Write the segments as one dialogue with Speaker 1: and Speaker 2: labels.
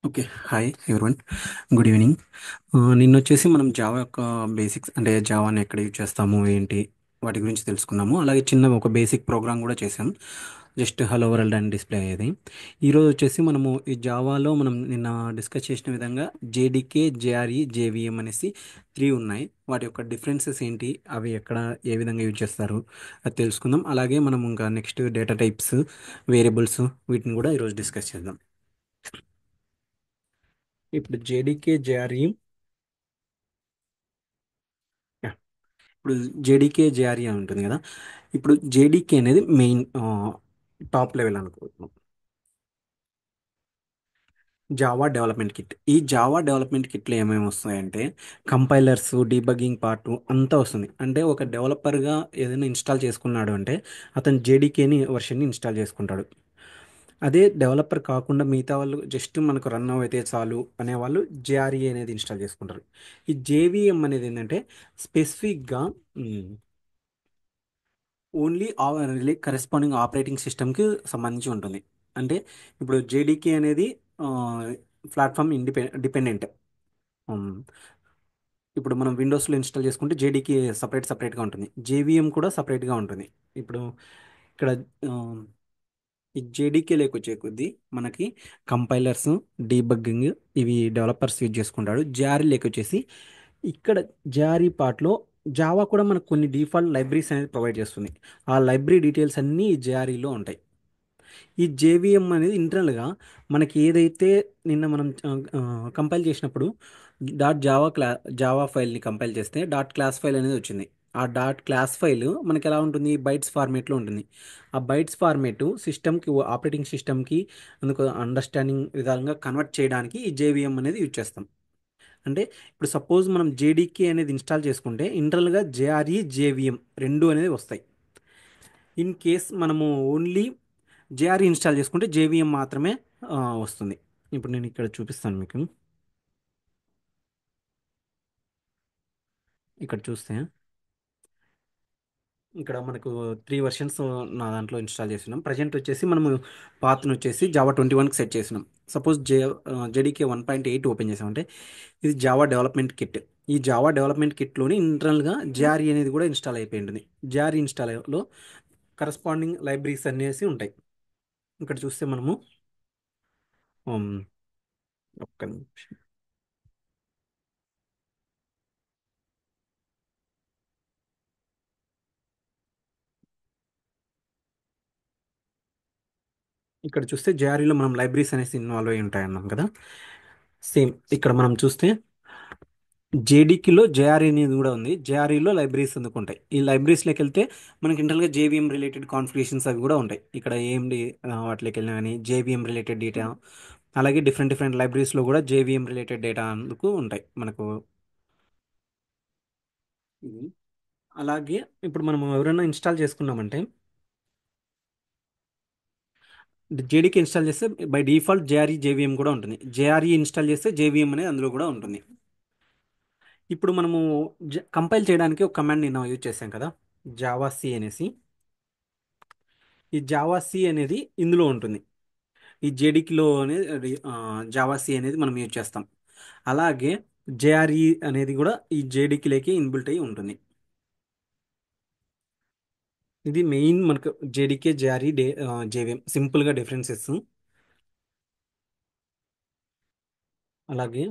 Speaker 1: Okay. Hi everyone. Good evening. నిన్నొచ్చేసి మనం Java యొక్క బేసిక్స్ అంటే జావాని ఎక్కడ యూజ్ చేస్తాము ఏంటి వాటి గురించి తెలుసుకున్నాము. అలాగే చిన్న ఒక బేసిక్ ప్రోగ్రామ్ కూడా చేసాం. జస్ట్ హలో వరల్డ్ అని డిస్ప్లే అయ్యేది. ఈరోజు వచ్చేసి మనము ఈ జావాలో మనం నిన్న డిస్కస్ చేసిన విధంగా జేడికే, జేఆర్ఈ, జేవిఎం అనేసి త్రీ ఉన్నాయి. వాటి యొక్క డిఫరెన్సెస్ ఏంటి, అవి ఎక్కడ ఏ విధంగా యూజ్ చేస్తారు అది తెలుసుకుందాం. అలాగే మనం ఇంకా నెక్స్ట్ డేటా టైప్స్, వేరియబుల్స్ వీటిని కూడా ఈరోజు డిస్కస్ చేద్దాం. ఇప్పుడు జేడీకే జేఆర్ఈ, ఇప్పుడు జేడీకే జేఆర్ఈ అని ఉంటుంది కదా. ఇప్పుడు జేడీకే అనేది మెయిన్ టాప్ లెవెల్ అనుకుంటున్నాం. జావా డెవలప్మెంట్ కిట్, ఈ జావా డెవలప్మెంట్ కిట్లో ఏమేమి వస్తాయంటే కంపైలర్స్, డీబగ్గింగ్ పార్ట్ అంతా వస్తుంది. అంటే ఒక డెవలపర్గా ఏదైనా ఇన్స్టాల్ చేసుకున్నాడు అంటే అతను జేడీకేని వర్షన్ని ఇన్స్టాల్ చేసుకుంటాడు. అదే డెవలపర్ కాకుండా మిగతా వాళ్ళు జస్ట్ మనకు రన్ అయితే చాలు అనేవాళ్ళు జేఆర్ఈ అనేది ఇన్స్టాల్ చేసుకుంటారు. ఈ జేవిఎం అనేది ఏంటంటే స్పెసిఫిక్గా ఓన్లీ కరెస్పాండింగ్ ఆపరేటింగ్ సిస్టమ్కి సంబంధించి ఉంటుంది. అంటే ఇప్పుడు జేడీకే అనేది ప్లాట్ఫామ్ డిపెండెంట్. ఇప్పుడు మనం విండోస్లో ఇన్స్టాల్ చేసుకుంటే జేడీకే సపరేట్గా ఉంటుంది, జేవిఎం కూడా సపరేట్గా ఉంటుంది. ఇప్పుడు ఇక్కడ ఆ, ఈ జేడీకే లేకొచ్చే కొద్దీ మనకి కంపైలర్స్, డీబగ్గింగ్ ఇవి డెవలపర్స్ యూజ్ చేసుకుంటాడు. జారీ లేకొచ్చేసి ఇక్కడ జారీ పార్ట్లో జావా కూడా మనకు కొన్ని డిఫాల్ట్ లైబ్రరీస్ అనేది ప్రొవైడ్ చేస్తుంది. ఆ లైబ్రరీ డీటెయిల్స్ అన్నీ ఈ జారీలో ఉంటాయి. ఈ జేవిఎం అనేది ఇంటర్నల్గా మనకి ఏదైతే నిన్న మనం కంపైల్ చేసినప్పుడు జావా ఫైల్ని కంపైల్ చేస్తే డాట్ క్లాస్ ఫైల్ అనేది వచ్చింది. ఆ డాట్ క్లాస్ ఫైల్ మనకి ఎలా ఉంటుంది, బైట్స్ ఫార్మేట్లో ఉంటుంది. ఆ బైట్స్ ఫార్మేట్ సిస్టమ్కి, ఆపరేటింగ్ సిస్టమ్కి అందుకు అండర్స్టాండింగ్ విధానంగా కన్వర్ట్ చేయడానికి ఈ జేవిఎం అనేది యూజ్ చేస్తాం. అంటే ఇప్పుడు సపోజ్ మనం జేడీకే అనేది ఇన్స్టాల్ చేసుకుంటే ఇంటర్నల్గా జేఆర్ఈ, జేవిఎం రెండు అనేది వస్తాయి. ఇన్ కేస్ మనము ఓన్లీ జేఆర్ఈ ఇన్స్టాల్ చేసుకుంటే జేవిఎం మాత్రమే వస్తుంది. ఇప్పుడు నేను ఇక్కడ చూపిస్తాను మీకు. ఇక్కడ చూస్తే ఇక్కడ మనకు త్రీ వర్షన్స్ నా దాంట్లో ఇన్స్టాల్ చేసినాం. ప్రజెంట్ వచ్చేసి మనము పాత్ను వచ్చేసి జావా 21కి సెట్ చేసినాం. సపోజ్ జేడీకే 1.8 ఓపెన్ చేసామంటే ఇది జావా డెవలప్మెంట్ కిట్. ఈ జావా డెవలప్మెంట్ కిట్లోని ఇంటర్నల్గా జారీ అనేది కూడా ఇన్స్టాల్ అయిపోయి ఉంటుంది. జారీ ఇన్స్టాల్లో కరస్పాండింగ్ లైబ్రరీస్ అనేసి ఉంటాయి. ఇక్కడ చూస్తే మనము ఉమ్, ఒక్క నిమిషం. ఇక్కడ చూస్తే జేఆర్ఈలో మనం లైబ్రరీస్ అనేసి ఇన్వాల్వ్ అయి ఉంటాయి అన్నాం కదా. సేమ్ ఇక్కడ మనం చూస్తే జేడీకీలో జేఆర్ఈ అనేది కూడా ఉంది. జేఆర్ఈలో లైబ్రరీస్ అందుకుంటాయి. ఈ లైబ్రరీస్లోకి వెళ్తే మనకి ఇంటర్నల్గా జేవిఎం రిలేటెడ్ కాన్ఫిగరేషన్స్ అవి కూడా ఉంటాయి. ఇక్కడ ఏఎండి వాటిలోకి వెళ్ళినా కానీ జేవిఎం రిలేటెడ్ డేటా, అలాగే డిఫరెంట్ డిఫరెంట్ లైబ్రరీస్లో కూడా జేవిఎం రిలేటెడ్ డేటా అందుకు ఉంటాయి మనకు. ఇది అలాగే ఇప్పుడు మనం ఎవరైనా ఇన్స్టాల్ చేసుకున్నామంటే జేడీకి ఇన్స్టాల్ చేస్తే బై డిఫాల్ట్ జేఆర్ఈ, జేవిఎం కూడా ఉంటుంది. జేఆర్ఈ ఇన్స్టాల్ చేస్తే జేవిఎం అనేది అందులో కూడా ఉంటుంది. ఇప్పుడు మనము కంపైల్ చేయడానికి ఒక కమాండ్ నేను యూజ్ చేశాం కదా, జావా సి అనేసి. ఈ జావా సి అనేది ఇందులో ఉంటుంది. ఈ జేడీకిలో అనేది జావా సి అనేది మనం యూజ్ చేస్తాం. అలాగే జేఆర్ఈ అనేది కూడా ఈ జేడీకిలోకి ఇన్బిల్ట్ అయి ఉంటుంది. ఇది మెయిన్ మనకు జేడీకే, జేఆర్ఈ, జేవిఎం సింపుల్గా డిఫరెన్సెస్. అలాగే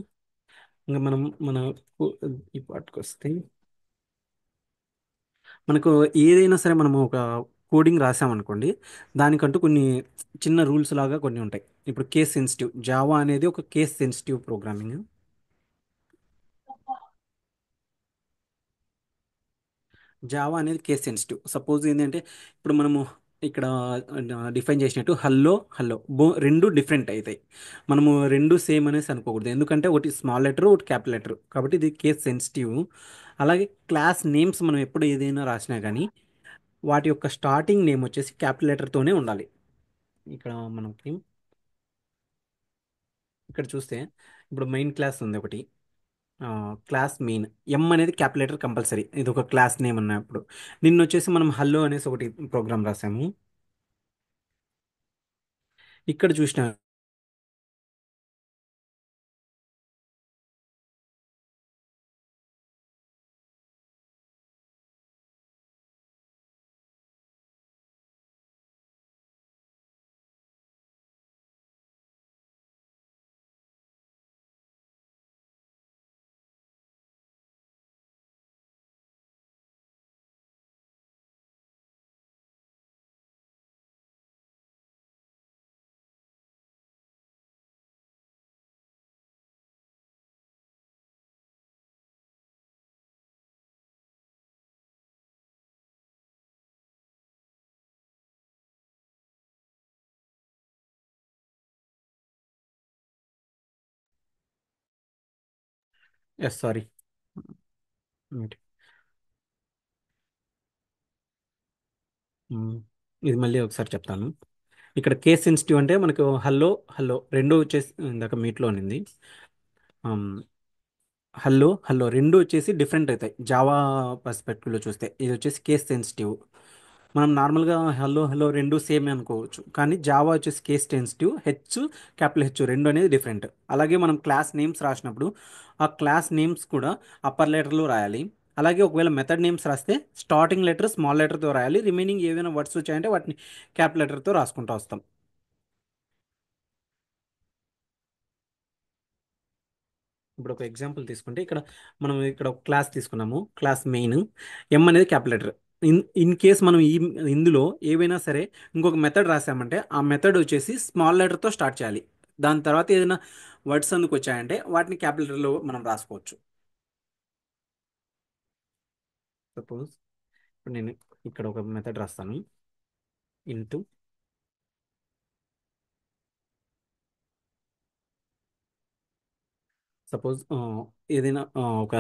Speaker 1: ఇంకా మనం ఈ పార్ట్కి వస్తే మనకు ఏదైనా సరే మనము ఒక కోడింగ్ రాసామనుకోండి, దానికంటూ కొన్ని చిన్న రూల్స్ లాగా కొన్ని ఉంటాయి. ఇప్పుడు కేస్ సెన్సిటివ్ జావా అనేది ఒక కేస్ సెన్సిటివ్ ప్రోగ్రామింగ్. జావా అనేది కేస్ సెన్సిటివ్. సపోజ్ ఏంటంటే ఇప్పుడు మనము ఇక్కడ డిఫైన్ చేసినట్టు హల్లో హల్లో రెండు డిఫరెంట్ అవుతాయి. మనము రెండు సేమ్ అనేసి అనుకోకూడదు, ఎందుకంటే ఒకటి స్మాల్ లెటర్, ఒకటి క్యాపిటల్ లెటర్, కాబట్టి ఇది కేస్ సెన్సిటివ్. అలాగే క్లాస్ నేమ్స్ మనం ఎప్పుడు ఏదైనా రాసినా కానీ వాటి యొక్క స్టార్టింగ్ నేమ్ వచ్చేసి క్యాపిటల్ లెటర్తోనే ఉండాలి. ఇక్కడ మనకి ఇక్కడ చూస్తే ఇప్పుడు మెయిన్ క్లాస్ ఉంది ఒకటి, క్లాస్ మెయిన్ ఎం అనేది క్యాపిటల్ కంపల్సరీ, ఇది ఒక క్లాస్ నేమ్ అన్నప్పుడు. నిన్న వచ్చేసి మనం హల్లో అనేసి ఒకటి ప్రోగ్రామ్ రాసాము. ఇక్కడ చూసిన ఎస్ సారీ. ఇది మళ్ళీ ఒకసారి చెప్తాను. ఇక్కడ కేస్ సెన్సిటివ్ అంటే మనకు హల్లో హల్లో రెండు వచ్చేసి ఇందాక మీట్లో ఉన్నింది. హల్లో హల్లో రెండు వచ్చేసి డిఫరెంట్ అవుతాయి జావా పర్స్పెక్టివ్లో చూస్తే. ఇది వచ్చేసి కేస్ సెన్సిటివ్. మనం నార్మల్గా హలో హలో రెండు సేమ్ అనుకోవచ్చు, కానీ జావా వచ్చేసి కేస్ సెన్సిటివ్. క్యాపిటల్ హెచ్ రెండు అనేది డిఫరెంట్. అలాగే మనం క్లాస్ నేమ్స్ రాసినప్పుడు ఆ క్లాస్ నేమ్స్ కూడా అప్పర్ లెటర్లో రాయాలి. అలాగే ఒకవేళ మెథడ్ నేమ్స్ రాస్తే స్టార్టింగ్ లెటర్ స్మాల్ లెటర్తో రాయాలి. రిమైనింగ్ ఏవైనా వర్డ్స్ వచ్చాయంటే వాటిని క్యాపిటల్ లెటర్తో రాసుకుంటూ వస్తాం. ఇప్పుడు ఒక ఎగ్జాంపుల్ తీసుకుంటే ఇక్కడ మనం ఇక్కడ ఒక క్లాస్ తీసుకున్నాము, క్లాస్ మెయిన్. ఎం అనేది క్యాపిటల్ లెటర్. ఇన్ కేస్ మనం ఇందులో ఏవైనా సరే ఇంకొక మెథడ్ రాసామంటే ఆ మెథడ్ వచ్చేసి స్మాల్ లెటర్తో స్టార్ట్ చేయాలి. దాని తర్వాత ఏదైనా వర్డ్స్ అందుకు వచ్చాయంటే వాటిని క్యాపిటల్ లెటర్లో మనం రాసుకోవచ్చు. సపోజ్ ఇప్పుడు నేను ఇక్కడ ఒక మెథడ్ రాస్తాను. ఇంటూ సపోజ్ ఏదైనా ఒక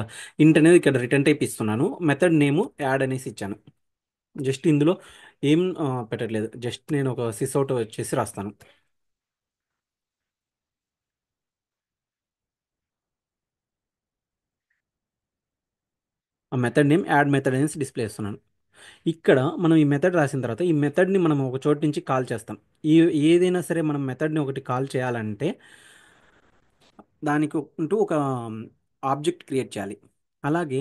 Speaker 1: ఇంట్ అనేది ఇక్కడ రిటర్న్ టైప్ ఇస్తున్నాను. మెథడ్ నేము యాడ్ అనేసి ఇచ్చాను. జస్ట్ ఇందులో ఏం పెట్టట్లేదు, జస్ట్ నేను ఒక సిస్ అవుట్ వచ్చేసి రాస్తాను. ఆ మెథడ్ నేమ్ యాడ్ మెథడ్ అనేసి డిస్ప్లే చేస్తున్నాను. ఇక్కడ మనం ఈ మెథడ్ రాసిన తర్వాత ఈ మెథడ్ని మనం ఒక చోటు నుంచి కాల్ చేస్తాం. ఈ ఏదైనా సరే మనం మెథడ్ని ఒకటి కాల్ చేయాలంటే దానికి ఉంటూ ఒక ఆబ్జెక్ట్ క్రియేట్ చేయాలి. అలాగే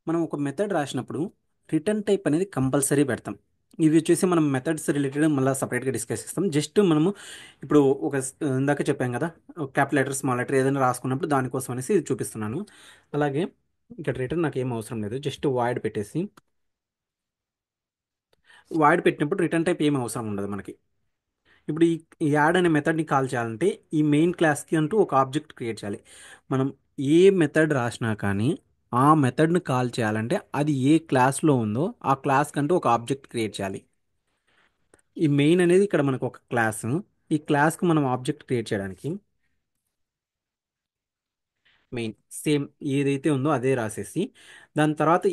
Speaker 1: మనం ఒక మెథడ్ రాసినప్పుడు రిటర్న్ టైప్ అనేది కంపల్సరీ పెడతాం. ఇవి వచ్చేసి మనం మెథడ్స్ రిలేటెడ్ మళ్ళీ సపరేట్గా డిస్కస్ చేస్తాం. జస్ట్ మనము ఇప్పుడు ఇందాక చెప్పాం కదా, క్యాపిటల్ లెటర్ స్మాల్ లెటర్ ఏదైనా రాసుకున్నప్పుడు దానికోసం అనేసి ఇది చూపిస్తున్నాను. అలాగే ఇక్కడ రిటర్న్ నాకు ఏం అవసరం లేదు, జస్ట్ వాయిడ్ పెట్టేసి వాయిడ్ పెట్టినప్పుడు రిటర్న్ టైప్ ఏం అవసరం ఉండదు మనకి. ఇప్పుడు ఈ యాడ్ అనే మెథడ్ని కాల్ చేయాలంటే ఈ మెయిన్ క్లాస్కి అంటూ ఒక ఆబ్జెక్ట్ క్రియేట్ చేయాలి. మనం ఏ మెథడ్ రాసినా కానీ ఆ మెథడ్ని కాల్ చేయాలంటే అది ఏ క్లాస్లో ఉందో ఆ క్లాస్ కంటూ ఒక ఆబ్జెక్ట్ క్రియేట్ చేయాలి. ఈ మెయిన్ అనేది ఇక్కడ మనకు ఒక క్లాస్. ఈ క్లాస్కి మనం ఆబ్జెక్ట్ క్రియేట్ చేయడానికి మెయిన్ సేమ్ ఏదైతే ఉందో అదే రాసేసి దాని తర్వాత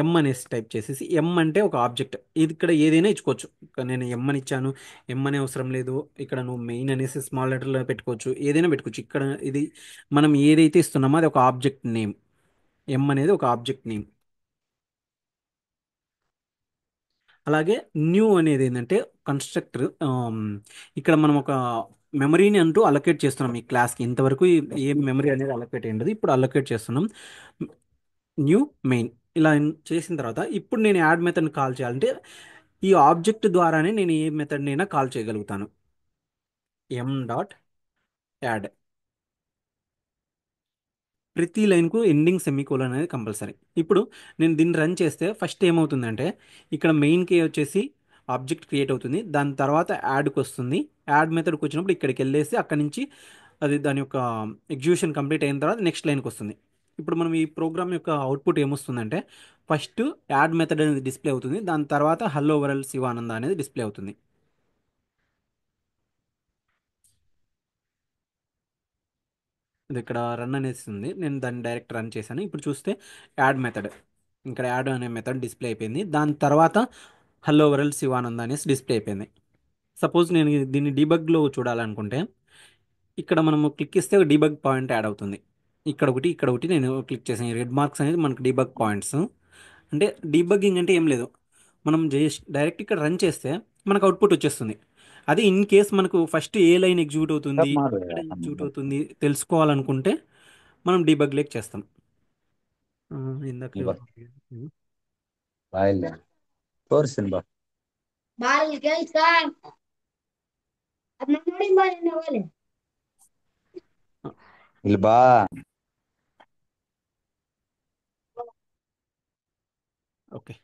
Speaker 1: ఎం అనేసి టైప్ చేసేసి ఎం అంటే ఒక ఆబ్జెక్ట్. ఇది ఇక్కడ ఏదైనా ఇచ్చుకోవచ్చు. ఇక్కడ నేను ఎం అని ఇచ్చాను, ఎం అనే అవసరం లేదు. ఇక్కడ నువ్వు మెయిన్ అనేసి స్మాల్ లెటర్లో పెట్టుకోవచ్చు, ఏదైనా పెట్టుకోవచ్చు. ఇక్కడ ఇది మనం ఏదైతే ఇస్తున్నామో అది ఒక ఆబ్జెక్ట్ నేమ్. ఎం అనేది ఒక ఆబ్జెక్ట్ నేమ్. అలాగే న్యూ అనేది ఏంటంటే కన్స్ట్రక్టర్. ఇక్కడ మనం ఒక మెమరీని అంటూ అలొకేట్ చేస్తున్నాం ఈ క్లాస్కి. ఇంతవరకు ఏం మెమరీ అనేది అలొకేట్ అయ్యింది, ఇప్పుడు అలొకేట్ చేస్తున్నాం. న్యూ మెయిన్ ఇలా చేసిన తర్వాత ఇప్పుడు నేను యాడ్ మెథడ్ని కాల్ చేయాలంటే ఈ ఆబ్జెక్ట్ ద్వారానే నేను ఏ మెథడ్ని అయినా కాల్ చేయగలుగుతాను. M dot add. ప్రతి లైన్కు ఎండింగ్ సెమీకోలన్ అనేది కంపల్సరీ. ఇప్పుడు నేను దీన్ని రన్ చేస్తే ఫస్ట్ ఏమవుతుందంటే ఇక్కడ మెయిన్కి వచ్చేసి ఆబ్జెక్ట్ క్రియేట్ అవుతుంది. దాని తర్వాత యాడ్కి వస్తుంది. యాడ్ మెథడ్కి వచ్చినప్పుడు ఇక్కడికి వెళ్ళేసి అక్కడి నుంచి అది దాని యొక్క ఎగ్జిక్యూషన్ కంప్లీట్ అయిన తర్వాత నెక్స్ట్ లైన్కి వస్తుంది. ఇప్పుడు మనం ఈ ప్రోగ్రామ్ యొక్క అవుట్పుట్ ఏమొస్తుందంటే ఫస్ట్ యాడ్ మెథడ్ అనేది డిస్ప్లే అవుతుంది. దాని తర్వాత హలో వరల్డ్ శివానంద అనేది డిస్ప్లే అవుతుంది. ఇది ఇక్కడ రన్ అనేసి ఉంది, నేను దాన్ని డైరెక్ట్ రన్ చేశాను. ఇప్పుడు చూస్తే యాడ్ మెథడ్, ఇక్కడ యాడ్ అనే మెథడ్ డిస్ప్లే అయిపోయింది. దాని తర్వాత హలో వరల్డ్ శివానంద్ అనేసి డిస్ప్లే అయిపోయింది. సపోజ్ నేను దీన్ని డీబగ్లో చూడాలనుకుంటే ఇక్కడ మనము క్లిక్ ఇస్తే డీబగ్ పాయింట్ యాడ్ అవుతుంది. ఇక్కడ ఒకటి నేను క్లిక్ చేసాను. రెడ్ మార్క్స్ అనేది మనకు డీబగ్ పాయింట్స్. అంటే డీబగ్గింగ్ అంటే ఏం లేదు, మనం జస్ట్ డైరెక్ట్ ఇక్కడ రన్ చేస్తే మనకు అవుట్పుట్ వచ్చేస్తుంది. అది ఇన్ కేస్ మనకు ఫస్ట్ ఏ లైన్ ఎగ్జిక్యూట్ అవుతుంది,
Speaker 2: सब मार रहे
Speaker 1: ఎక్కడ
Speaker 2: हैं हम
Speaker 1: ఎగ్జిక్యూట్
Speaker 2: लोग।
Speaker 1: అవుతుంది తెలుసుకోవాలనుకుంటే మనం డీబగ్ లేక్ చేస్తాం. ఇందాక
Speaker 2: बा बाइल तोर्ಸಿನ್ ಬಾ
Speaker 3: Vale, ¿qué está? Vale, vale.
Speaker 2: ಇಲ್ಲಿ ಬಾ
Speaker 1: ఓకే.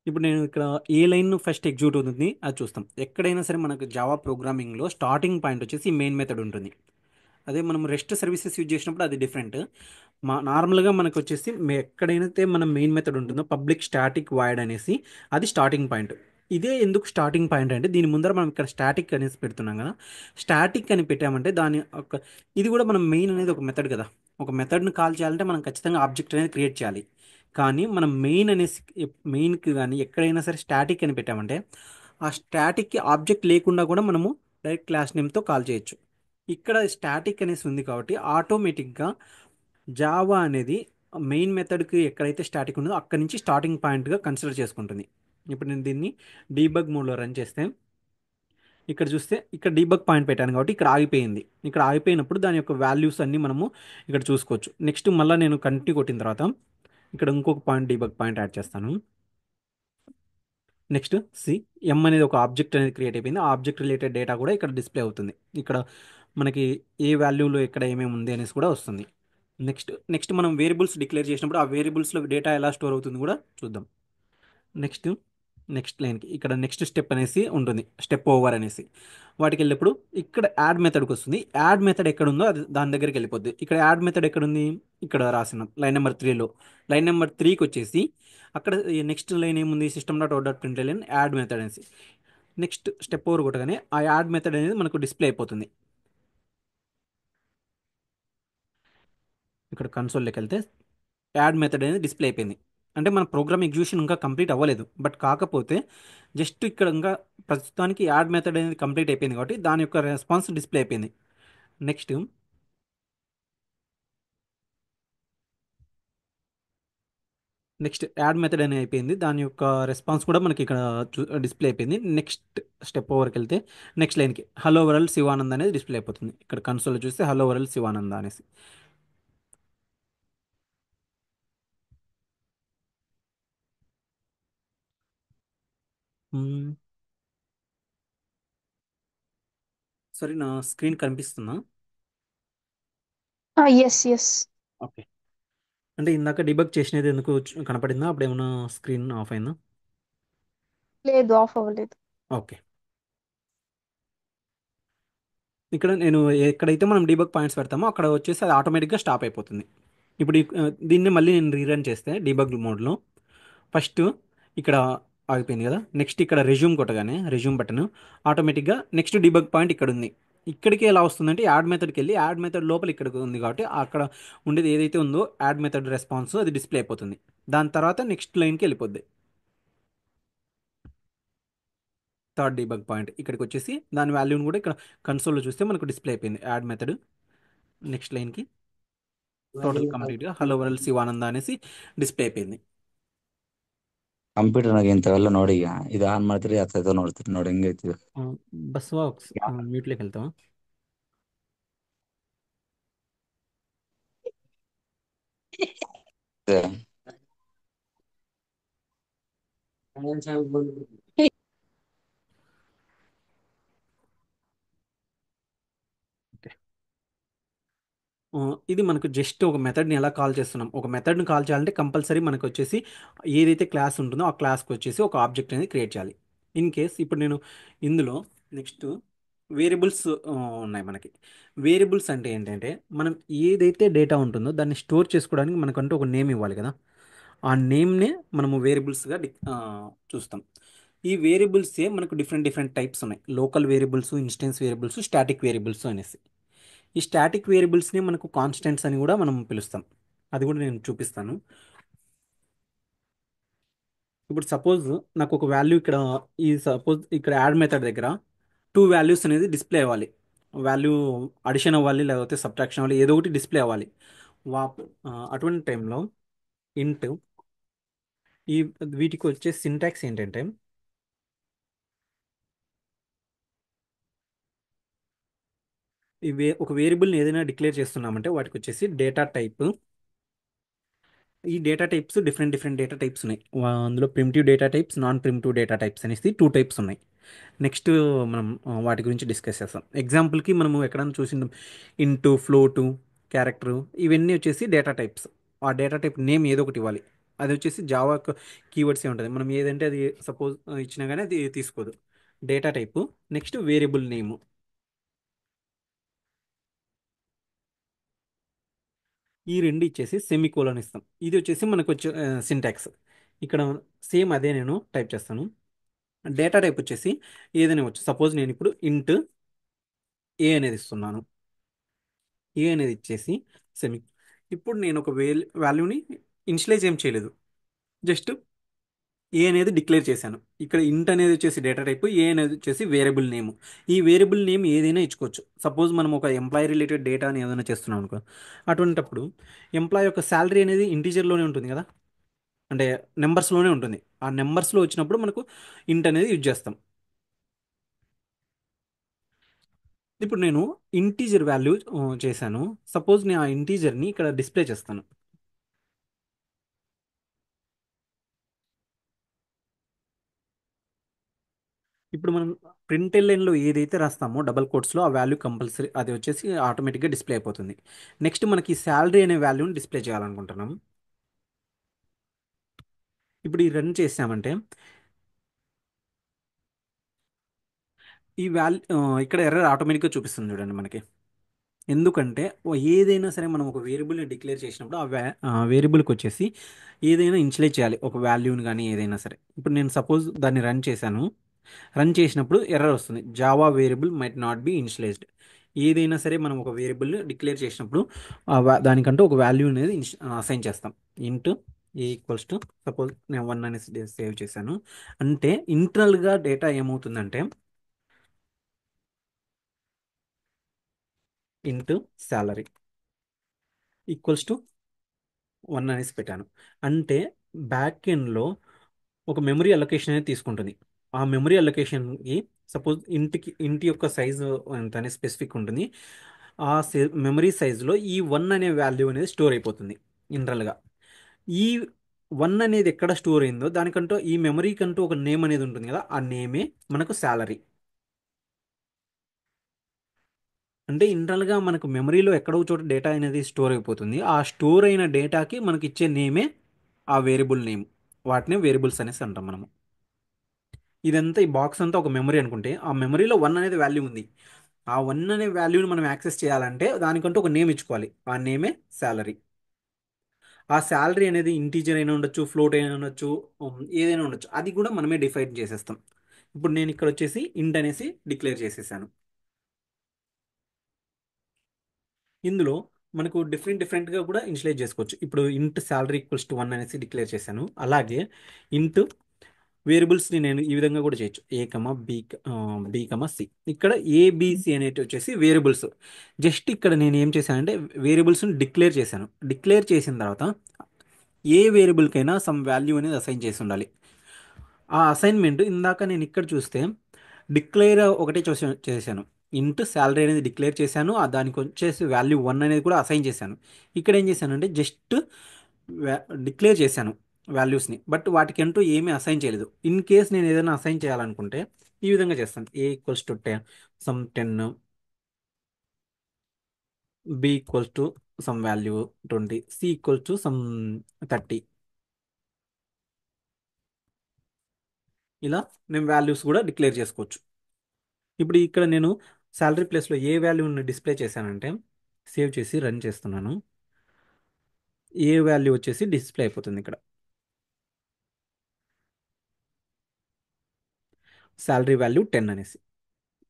Speaker 1: ఇప్పుడు నేను ఇక్కడ ఏ లైన్ ఫస్ట్ ఎగ్జిక్యూట్ అవుతుంది అది చూస్తాం. ఎక్కడైనా సరే మనకు జావా ప్రోగ్రామింగ్లో స్టార్టింగ్ పాయింట్ వచ్చేసి మెయిన్ మెథడ్ ఉంటుంది. అదే మనం రెస్ట్ సర్వీసెస్ యూజ్ చేసినప్పుడు అది డిఫరెంట్. నార్మల్గా మనకు వచ్చేసి ఎక్కడైతే మన మెయిన్ మెథడ్ ఉంటుందో పబ్లిక్ స్టాటిక్ వాయిడ్ అనేసి అది స్టార్టింగ్ పాయింట్. ఇదే ఎందుకు స్టార్టింగ్ పాయింట్ అంటే దీని ముందర మనం ఇక్కడ స్టాటిక్ అనేసి పెడుతున్నాం కదా. స్టాటిక్ అని పెట్టామంటే దాని ఒక ఇది కూడా మనం మెయిన్ అనేది ఒక మెథడ్ కదా. ఒక మెథడ్ని కాల్ చేయాలంటే మనం ఖచ్చితంగా ఆబ్జెక్ట్ అనేది క్రియేట్ చేయాలి. కానీ మనం మెయిన్ అనేసి మెయిన్కి కానీ ఎక్కడైనా సరే స్టాటిక్ అని పెట్టామంటే ఆ స్టాటిక్కి ఆబ్జెక్ట్ లేకుండా కూడా మనము డైరెక్ట్ క్లాస్ నేమ్తో కాల్ చేయొచ్చు. ఇక్కడ స్టాటిక్ అనేసి ఉంది కాబట్టి ఆటోమేటిక్గా జావా అనేది మెయిన్ మెథడ్కి ఎక్కడైతే స్టాటిక్ ఉందో అక్కడి నుంచి స్టార్టింగ్ పాయింట్గా కన్సిడర్ చేసుకుంటుంది. ఇప్పుడు నేను దీన్ని డీబగ్ మోడ్లో రన్ చేస్తే ఇక్కడ చూస్తే ఇక్కడ డీబగ్ పాయింట్ పెట్టాను కాబట్టి ఇక్కడ ఆగిపోయింది. ఇక్కడ ఆగిపోయినప్పుడు దాని యొక్క వాల్యూస్ అన్నీ మనము ఇక్కడ చూసుకోవచ్చు. నెక్స్ట్ మళ్ళీ నేను కంటిన్యూ కొట్టిన తర్వాత ఇక్కడ ఇంకొక పాయింట్ డీబగ్ పాయింట్ యాడ్ చేస్తాను. నెక్స్ట్ సి ఎం అనేది ఒక ఆబ్జెక్ట్ అనేది క్రియేట్ అయిపోయింది. ఆ ఆబ్జెక్ట్ రిలేటెడ్ డేటా కూడా ఇక్కడ డిస్ప్లే అవుతుంది. ఇక్కడ మనకి ఏ వాల్యూలో ఎక్కడ ఏమేమి ఉంది అనేసి కూడా వస్తుంది. నెక్స్ట్ మనం వేరియబుల్స్ డిక్లేర్ చేసినప్పుడు ఆ వేరియబుల్స్లో డేటా ఎలా స్టోర్ అవుతుంది కూడా చూద్దాం. నెక్స్ట్ నెక్స్ట్ లైన్కి ఇక్కడ నెక్స్ట్ స్టెప్ అనేసి ఉంటుంది, స్టెప్ ఓవర్ అనేసి. వాటికి వెళ్ళినప్పుడు ఇక్కడ యాడ్ మెథడ్కి వస్తుంది. యాడ్ మెథడ్ ఎక్కడ ఉందో అది దాని దగ్గరికి వెళ్ళిపోద్ది. ఇక్కడ యాడ్ మెథడ్ ఎక్కడ ఉంది, ఇక్కడ రాసిన లైన్ నెంబర్ 3లో. లైన్ నెంబర్ 3కి వచ్చేసి అక్కడ నెక్స్ట్ లైన్ ఏముంది, system dot out dot print line add method అనేసి. నెక్స్ట్ స్టెప్ ఓవర్ కొట్టగానే ఆ యాడ్ మెథడ్ అనేది మనకు డిస్ప్లే అయిపోతుంది. ఇక్కడ కన్సోల్లోకి వెళ్తే యాడ్ మెథడ్ అనేది డిస్ప్లే అయిపోయింది. అంటే మన ప్రోగ్రామ్ ఎగ్జిక్యూషన్ ఇంకా కంప్లీట్ అవ్వలేదు, బట్ కాకపోతే జస్ట్ ఇక్కడ ఇంకా ప్రస్తుతానికి యాడ్ మెథడ్ అనేది కంప్లీట్ అయిపోయింది కాబట్టి దాని యొక్క రెస్పాన్స్ డిస్ప్లే అయిపోయింది. నెక్స్ట్ నెక్స్ట్ యాడ్ మెథడ్ అనేది అయిపోయింది, దాని యొక్క రెస్పాన్స్ కూడా మనకి ఇక్కడ డిస్ప్లే అయిపోయింది. నెక్స్ట్ స్టెప్ ఓవర్కి వెళ్తే నెక్స్ట్ లైన్కి హలో వరల్డ్ శివానంద్ అనేది డిస్ప్లే అయిపోతుంది. ఇక్కడ కన్సోల్లో చూస్తే హలో వరల్డ్ శివానంద్ అనేసి. మ్మ్. సరే నా స్క్రీన్ కనిపిస్తుందా?
Speaker 4: Yes yes.
Speaker 1: ఓకే. అంటే ఇందాక డిబగ్ చేసినది ఎందుకు కనపడిందా, అప్పుడు ఏమైనా స్క్రీన్ ఆఫ్ అయిందా?
Speaker 4: లేదు, ఆఫ్ అవ్వలేదు.
Speaker 1: ఓకే. ఇక్కడ నేను ఎక్కడైతే మనం డీబగ్ పాయింట్స్ పెడతామో అక్కడ వచ్చేసి అది ఆటోమేటిక్గా స్టాప్ అయిపోతుంది. ఇప్పుడు దీన్ని మళ్ళీ నేను రీరన్ చేస్తే డీబగ్ మోడ్లో ఫస్ట్ ఇక్కడ ఆగిపోయింది కదా. నెక్స్ట్ ఇక్కడ రెజ్యూమ్ కొట్టగానే రెజ్యూమ్ బటన్ ఆటోమేటిక్గా నెక్స్ట్ డీబగ్ పాయింట్ ఇక్కడ ఉంది. ఇక్కడికి ఎలా వస్తుందంటే యాడ్ మెథడ్కి వెళ్ళి యాడ్ మెథడ్ లోపల ఇక్కడికి ఉంది కాబట్టి అక్కడ ఉండేది ఏదైతే ఉందో యాడ్ మెథడ్ రెస్పాన్స్ అది డిస్ప్లే అయిపోతుంది. దాని తర్వాత నెక్స్ట్ లైన్కి వెళ్ళిపోద్ది. థర్డ్ డీబగ్ పాయింట్ ఇక్కడికి వచ్చేసి దాని వాల్యూని కూడా ఇక్కడ కన్సోల్లో చూస్తే మనకు డిస్ప్లే అయిపోయింది యాడ్ మెథడ్. నెక్స్ట్ లైన్కి టోటల్ కంప్లీట్గా హలో వరల్డ్ శివానంద అనేసి డిస్ప్లే అయిపోయింది.
Speaker 2: ಕಂಪ್ಯೂಟರ್ ನಾಗ ಇಂಥವೆಲ್ಲ ನೋಡಿ ಈಗ ಇದು ಆನ್ ಮಾಡ್ತೀರಿ ಅಥವಾ ನೋಡ್ತೀರಿ ನೋಡಿ ಹೆಂಗೈತಿ
Speaker 1: బస్వా మ్యూట్లోకి వెళ్తావా? ఓకే. ఆ, ఇది మనకు జస్ట్ ఒక మెథడ్ని ఎలా కాల్ చేస్తున్నాం. ఒక మెథడ్ని కాల్ చేయాలంటే కంపల్సరీ మనకు వచ్చేసి ఏదైతే క్లాస్ ఉంటుందో ఆ క్లాస్కి వచ్చేసి ఒక ఆబ్జెక్ట్ అనేది క్రియేట్ చేయాలి. ఇన్ కేస్ ఇప్పుడు నేను ఇందులో నెక్స్ట్ వేరియబుల్స్ ఉన్నాయి మనకి. వేరియబుల్స్ అంటే ఏంటంటే మనం ఏదైతే డేటా ఉంటుందో దాన్ని స్టోర్ చేసుకోవడానికి మనకంటూ ఒక నేమ్ ఇవ్వాలి కదా. ఆ నేమ్నే మనము వేరియబుల్స్గా చూస్తాం. ఈ వేరియబుల్సే మనకు డిఫరెంట్ డిఫరెంట్ టైప్స్ ఉన్నాయి. Local variables, instance variables, static variables అనేసి. ఈ స్టాటిక్ వేరియబుల్స్ని మనకు కాన్స్టెంట్స్ అని కూడా మనం పిలుస్తాం. అది కూడా నేను చూపిస్తాను. ఇప్పుడు సపోజ్ నాకు ఒక వాల్యూ ఇక్కడ సపోజ్ ఇక్కడ యాడ్ మెథడ్ దగ్గర 2 వాల్యూస్ అనేది డిస్ప్లే అవ్వాలి. వాల్యూ అడిషన్ అవ్వాలి లేకపోతే సబ్ట్రాక్షన్ అవ్వాలి, ఏదో ఒకటి డిస్ప్లే అవ్వాలి. వా అటువంటి టైంలో ఇంట్ ఈ వీటికి వచ్చే సింటాక్స్ ఏంటంటే ఒక వేరియబుల్ని ఏదైనా డిక్లేర్ చేస్తున్నామంటే వాటికి వచ్చేసి డేటా టైప్. ఈ data types different different data types ఉన్నాయి. అందులో primitive data types, non primitive data types అనేసి 2 టైప్స్ ఉన్నాయి. నెక్స్ట్ మనం వాటి గురించి డిస్కస్ చేస్తాం. ఎగ్జాంపుల్కి మనము ఎక్కడైనా చూసిందాం ఇంటూ, ఫ్లోటు, క్యారెక్టరు, ఇవన్నీ వచ్చేసి డేటా టైప్స్. ఆ డేటా టైప్ నేమ్ ఏదో ఒకటి ఇవ్వాలి. అది వచ్చేసి జావా కీవర్డ్సే ఉంటుంది. మనం ఏదంటే అది సపోజ్ ఇచ్చినా కానీ అది తీసుకోదు. డేటా టైపు నెక్స్ట్ వేరియబుల్ నేము, ఈ రెండు ఇచ్చేసి సెమీకోలన్ ఇస్తాం. ఇది వచ్చేసి మనకు వచ్చే సింటాక్స్. ఇక్కడ సేమ్ అదే నేను టైప్ చేస్తాను. డేటా టైప్ వచ్చేసి ఏదైనా వచ్చు. సపోజ్ నేను ఇప్పుడు ఇంట్ ఏ అనేది ఇస్తున్నాను. ఏ అనేది ఇచ్చేసి సెమి. ఇప్పుడు నేను ఒక వాల్యూని ఇనిషియలైజ్ ఏం చేయలేదు, జస్ట్ ఏ అనేది డిక్లేర్ చేశాను. ఇక్కడ ఇంట్ అనేది వచ్చేసి డేటా టైప్, ఏ అనేది వచ్చేసి వేరియబుల్ నేమ్. ఈ వేరియబుల్ నేమ్ ఏదైనా ఇచ్చుకోవచ్చు. సపోజ్ మనం ఒక ఎంప్లాయీ రిలేటెడ్ డేటా అని ఏదైనా చేస్తున్నాం అనుకో, అటువంటిప్పుడు ఎంప్లాయీ యొక్క శాలరీ అనేది ఇంటీజర్లోనే ఉంటుంది కదా, అంటే నెంబర్స్లోనే ఉంటుంది. ఆ నెంబర్స్లో వచ్చినప్పుడు మనకు ఇంట్ అనేది యూజ్ చేస్తాం. ఇప్పుడు నేను ఇంటీజర్ వాల్యూ చేశాను. సపోజ్ నేను ఆ ఇంటీజర్ని ఇక్కడ డిస్ప్లే చేస్తాను. ఇప్పుడు మనం ప్రింట్ లైన్లో ఏదైతే రాస్తామో డబల్ కోట్స్లో, ఆ వాల్యూ కంపల్సరీ అది వచ్చేసి ఆటోమేటిక్గా డిస్ప్లే అయిపోతుంది. నెక్స్ట్ మనకి శాలరీ అనే వాల్యూని డిస్ప్లే చేయాలనుకుంటున్నాం. ఇప్పుడు ఈ రన్ చేసామంటే ఈ వాల్యూ ఇక్కడ ఎర్రర్ ఆటోమేటిక్గా చూపిస్తుంది చూడండి మనకి. ఎందుకంటే ఏదైనా సరే మనం ఒక వేరియబుల్ని డిక్లేర్ చేసినప్పుడు ఆ వేరియబుల్కి వచ్చేసి ఏదైనా ఇనిషియలైజ్ చేయాలి, ఒక వాల్యూని కానీ ఏదైనా సరే. ఇప్పుడు నేను సపోజ్ దాన్ని రన్ చేశాను. రన్ చేసినప్పుడు ఎర్రర్ వస్తుంది, Java variable might not be initialised. ఏదైనా సరే మనం ఒక వేరియబుల్ డిక్లేర్ చేసినప్పుడు దానికంటూ ఒక వాల్యూ అనేది అసైన్ చేస్తాం. ఇంట్ ఏ ఈక్వల్స్ టు సపోజ్ నేను 1 అనేసి సేవ్ చేశాను. అంటే ఇంటర్నల్గా డేటా ఏమవుతుందంటే ఇంట్ శాలరీ ఈక్వల్స్ టు 1 అనేసి పెట్టాను. అంటే బ్యాక్ ఎండ్లో ఒక మెమరీ అలొకేషన్ అనేది తీసుకుంటుంది. ఆ మెమరీ అలొకేషన్కి సపోజ్ ఇంటి యొక్క సైజు ఎంత అనేది స్పెసిఫిక్ ఉంటుంది. ఆ మెమరీ సైజులో ఈ 1 అనే వాల్యూ అనేది స్టోర్ అయిపోతుంది ఇంటర్నల్గా. ఈ 1 అనేది ఎక్కడ స్టోర్ అయిందో దానికంటూ ఈ మెమరీకంటూ ఒక నేమ్ అనేది ఉంటుంది కదా, ఆ నేమే మనకు శాలరీ. అంటే ఇంటర్నల్గా మనకు మెమరీలో ఎక్కడో చోట డేటా అనేది స్టోర్ అయిపోతుంది. ఆ స్టోర్ అయిన డేటాకి మనకి ఇచ్చే నేమే ఆ వేరియబుల్ నేమ్. వాటిని వేరియబుల్స్ అనేసి అంటాం మనము. ఇదంతా ఈ బాక్స్ అంతా ఒక మెమరీ అనుకుంటే, ఆ మెమరీలో 1 అనేది వాల్యూ ఉంది. ఆ 1 అనే వాల్యూని మనం యాక్సెస్ చేయాలంటే దానికంటూ ఒక నేమ్ ఇచ్చుకోవాలి. ఆ నేమే శాలరీ. ఆ శాలరీ అనేది ఇంటీజర్ అయినా ఉండొచ్చు, ఫ్లోట్ అయినా ఉండొచ్చు, ఏదైనా ఉండొచ్చు. అది కూడా మనమే డిఫైన్ చేసేస్తాం. ఇప్పుడు నేను ఇక్కడ వచ్చేసి ఇంట్ అనేసి డిక్లేర్ చేసేసాను. ఇందులో మనకు డిఫరెంట్గా కూడా ఇనిషియలైజ్ చేసుకోవచ్చు. ఇప్పుడు ఇంట్ శాలరీ ఈక్వల్స్ టు 1 అనేసి డిక్లేర్ చేశాను. అలాగే ఇంట్ వేరియబుల్స్ని నేను ఈ విధంగా కూడా చేయొచ్చు, ఏ కమా బి కమా సి. ఇక్కడ ఏబిసి అనేవి వచ్చేసి వేరియబుల్స్. జస్ట్ ఇక్కడ నేను ఏం చేశానంటే వేరియబుల్స్ని డిక్లేర్ చేశాను. డిక్లేర్ చేసిన తర్వాత ఏ వేరియబుల్కైనా సమ్ వాల్యూ అనేది అసైన్ చేసి ఉండాలి. ఆ అసైన్మెంట్ ఇందాక నేను ఇక్కడ చూస్తే డిక్లేర్ ఒకటే చేశాను. ఇంట్ శాలరీ అనేది డిక్లేర్ చేశాను. దానికి వచ్చేసి వాల్యూ 1 అనేది కూడా అసైన్ చేశాను. ఇక్కడ ఏం చేశానంటే జస్ట్ డిక్లేర్ చేశాను వాల్యూస్ని, బట్ వాటికి అంటూ ఏమీ అసైన్ చేయలేదు. ఇన్ కేస్ నేను ఏదైనా అసైన్ చేయాలనుకుంటే ఈ విధంగా చేస్తాను. A equals to 10 some 10, B equals to some value 20, C equals to some 30. ఇలా నేను వాల్యూస్ కూడా డిక్లేర్ చేసుకోవచ్చు. ఇప్పుడు ఇక్కడ నేను శాలరీ ప్లేస్లో ఏ వాల్యూని డిస్ప్లే చేశానంటే సేవ్ చేసి రన్ చేస్తున్నాను. ఏ వాల్యూ వచ్చేసి డిస్ప్లే అయిపోతుంది ఇక్కడ, శాలరీ వాల్యూ 10 అనేసి.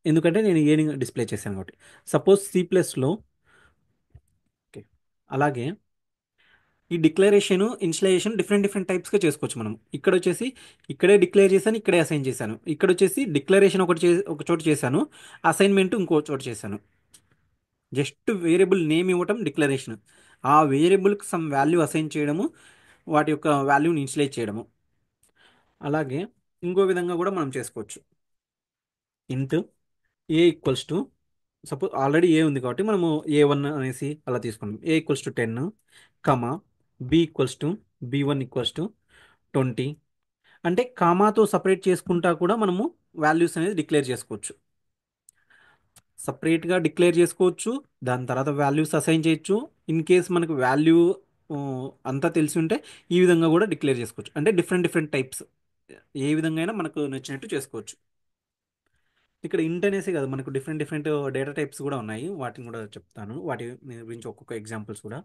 Speaker 1: ఎందుకంటే నేను ఏని డిస్ప్లే చేశాను కాబట్టి. సపోజ్ సి ప్లస్లో ఓకే, అలాగే ఈ డిక్లరేషన్ ఇనిషియలైజేషన్ డిఫరెంట్ టైప్స్గా చేసుకోవచ్చు మనం. ఇక్కడ వచ్చేసి ఇక్కడే డిక్లేర్ చేశాను, ఇక్కడే అసైన్ చేశాను. ఇక్కడ వచ్చేసి డిక్లరేషన్ ఒక చోట చేశాను, అసైన్మెంట్ ఇంకో చోట చేశాను. జస్ట్ వేరియబుల్ నేమ్ ఇవ్వటం డిక్లరేషన్, ఆ వేరియబుల్కి సమ్ వాల్యూ అసైన్ చేయడము, వాటి యొక్క వాల్యూని ఇనిషియలైజ్ చేయడము. అలాగే ఇంకో విధంగా కూడా మనం చేసుకోవచ్చు. Int A equals to suppose already A ఉంది కాబట్టి మనము A1 అనేసి అలా తీసుకున్నాం. A equals to 10, comma B equals to B1 equals to 20. అంటే కామాతో సపరేట్ చేసుకుంటా కూడా మనము వాల్యూస్ అనేది డిక్లేర్ చేసుకోవచ్చు. సపరేట్గా డిక్లేర్ చేసుకోవచ్చు, దాని తర్వాత వాల్యూస్ అసైన్ చేయొచ్చు. ఇన్ కేస్ మనకు వాల్యూ అంతా తెలిసి ఉంటే ఈ విధంగా కూడా డిక్లేర్ చేసుకోవచ్చు. అంటే డిఫరెంట్ టైప్స్ ఏ విధంగా అయినా మనకు నచ్చినట్టు చేసుకోవచ్చు. ఇక్కడ ఇంట్ అనేసి కదా, మనకు డిఫరెంట్ డేటా టైప్స్ కూడా ఉన్నాయి. వాటిని కూడా చెప్తాను, వాటి గురించి ఒక్కొక్క ఎగ్జాంపుల్స్ కూడా.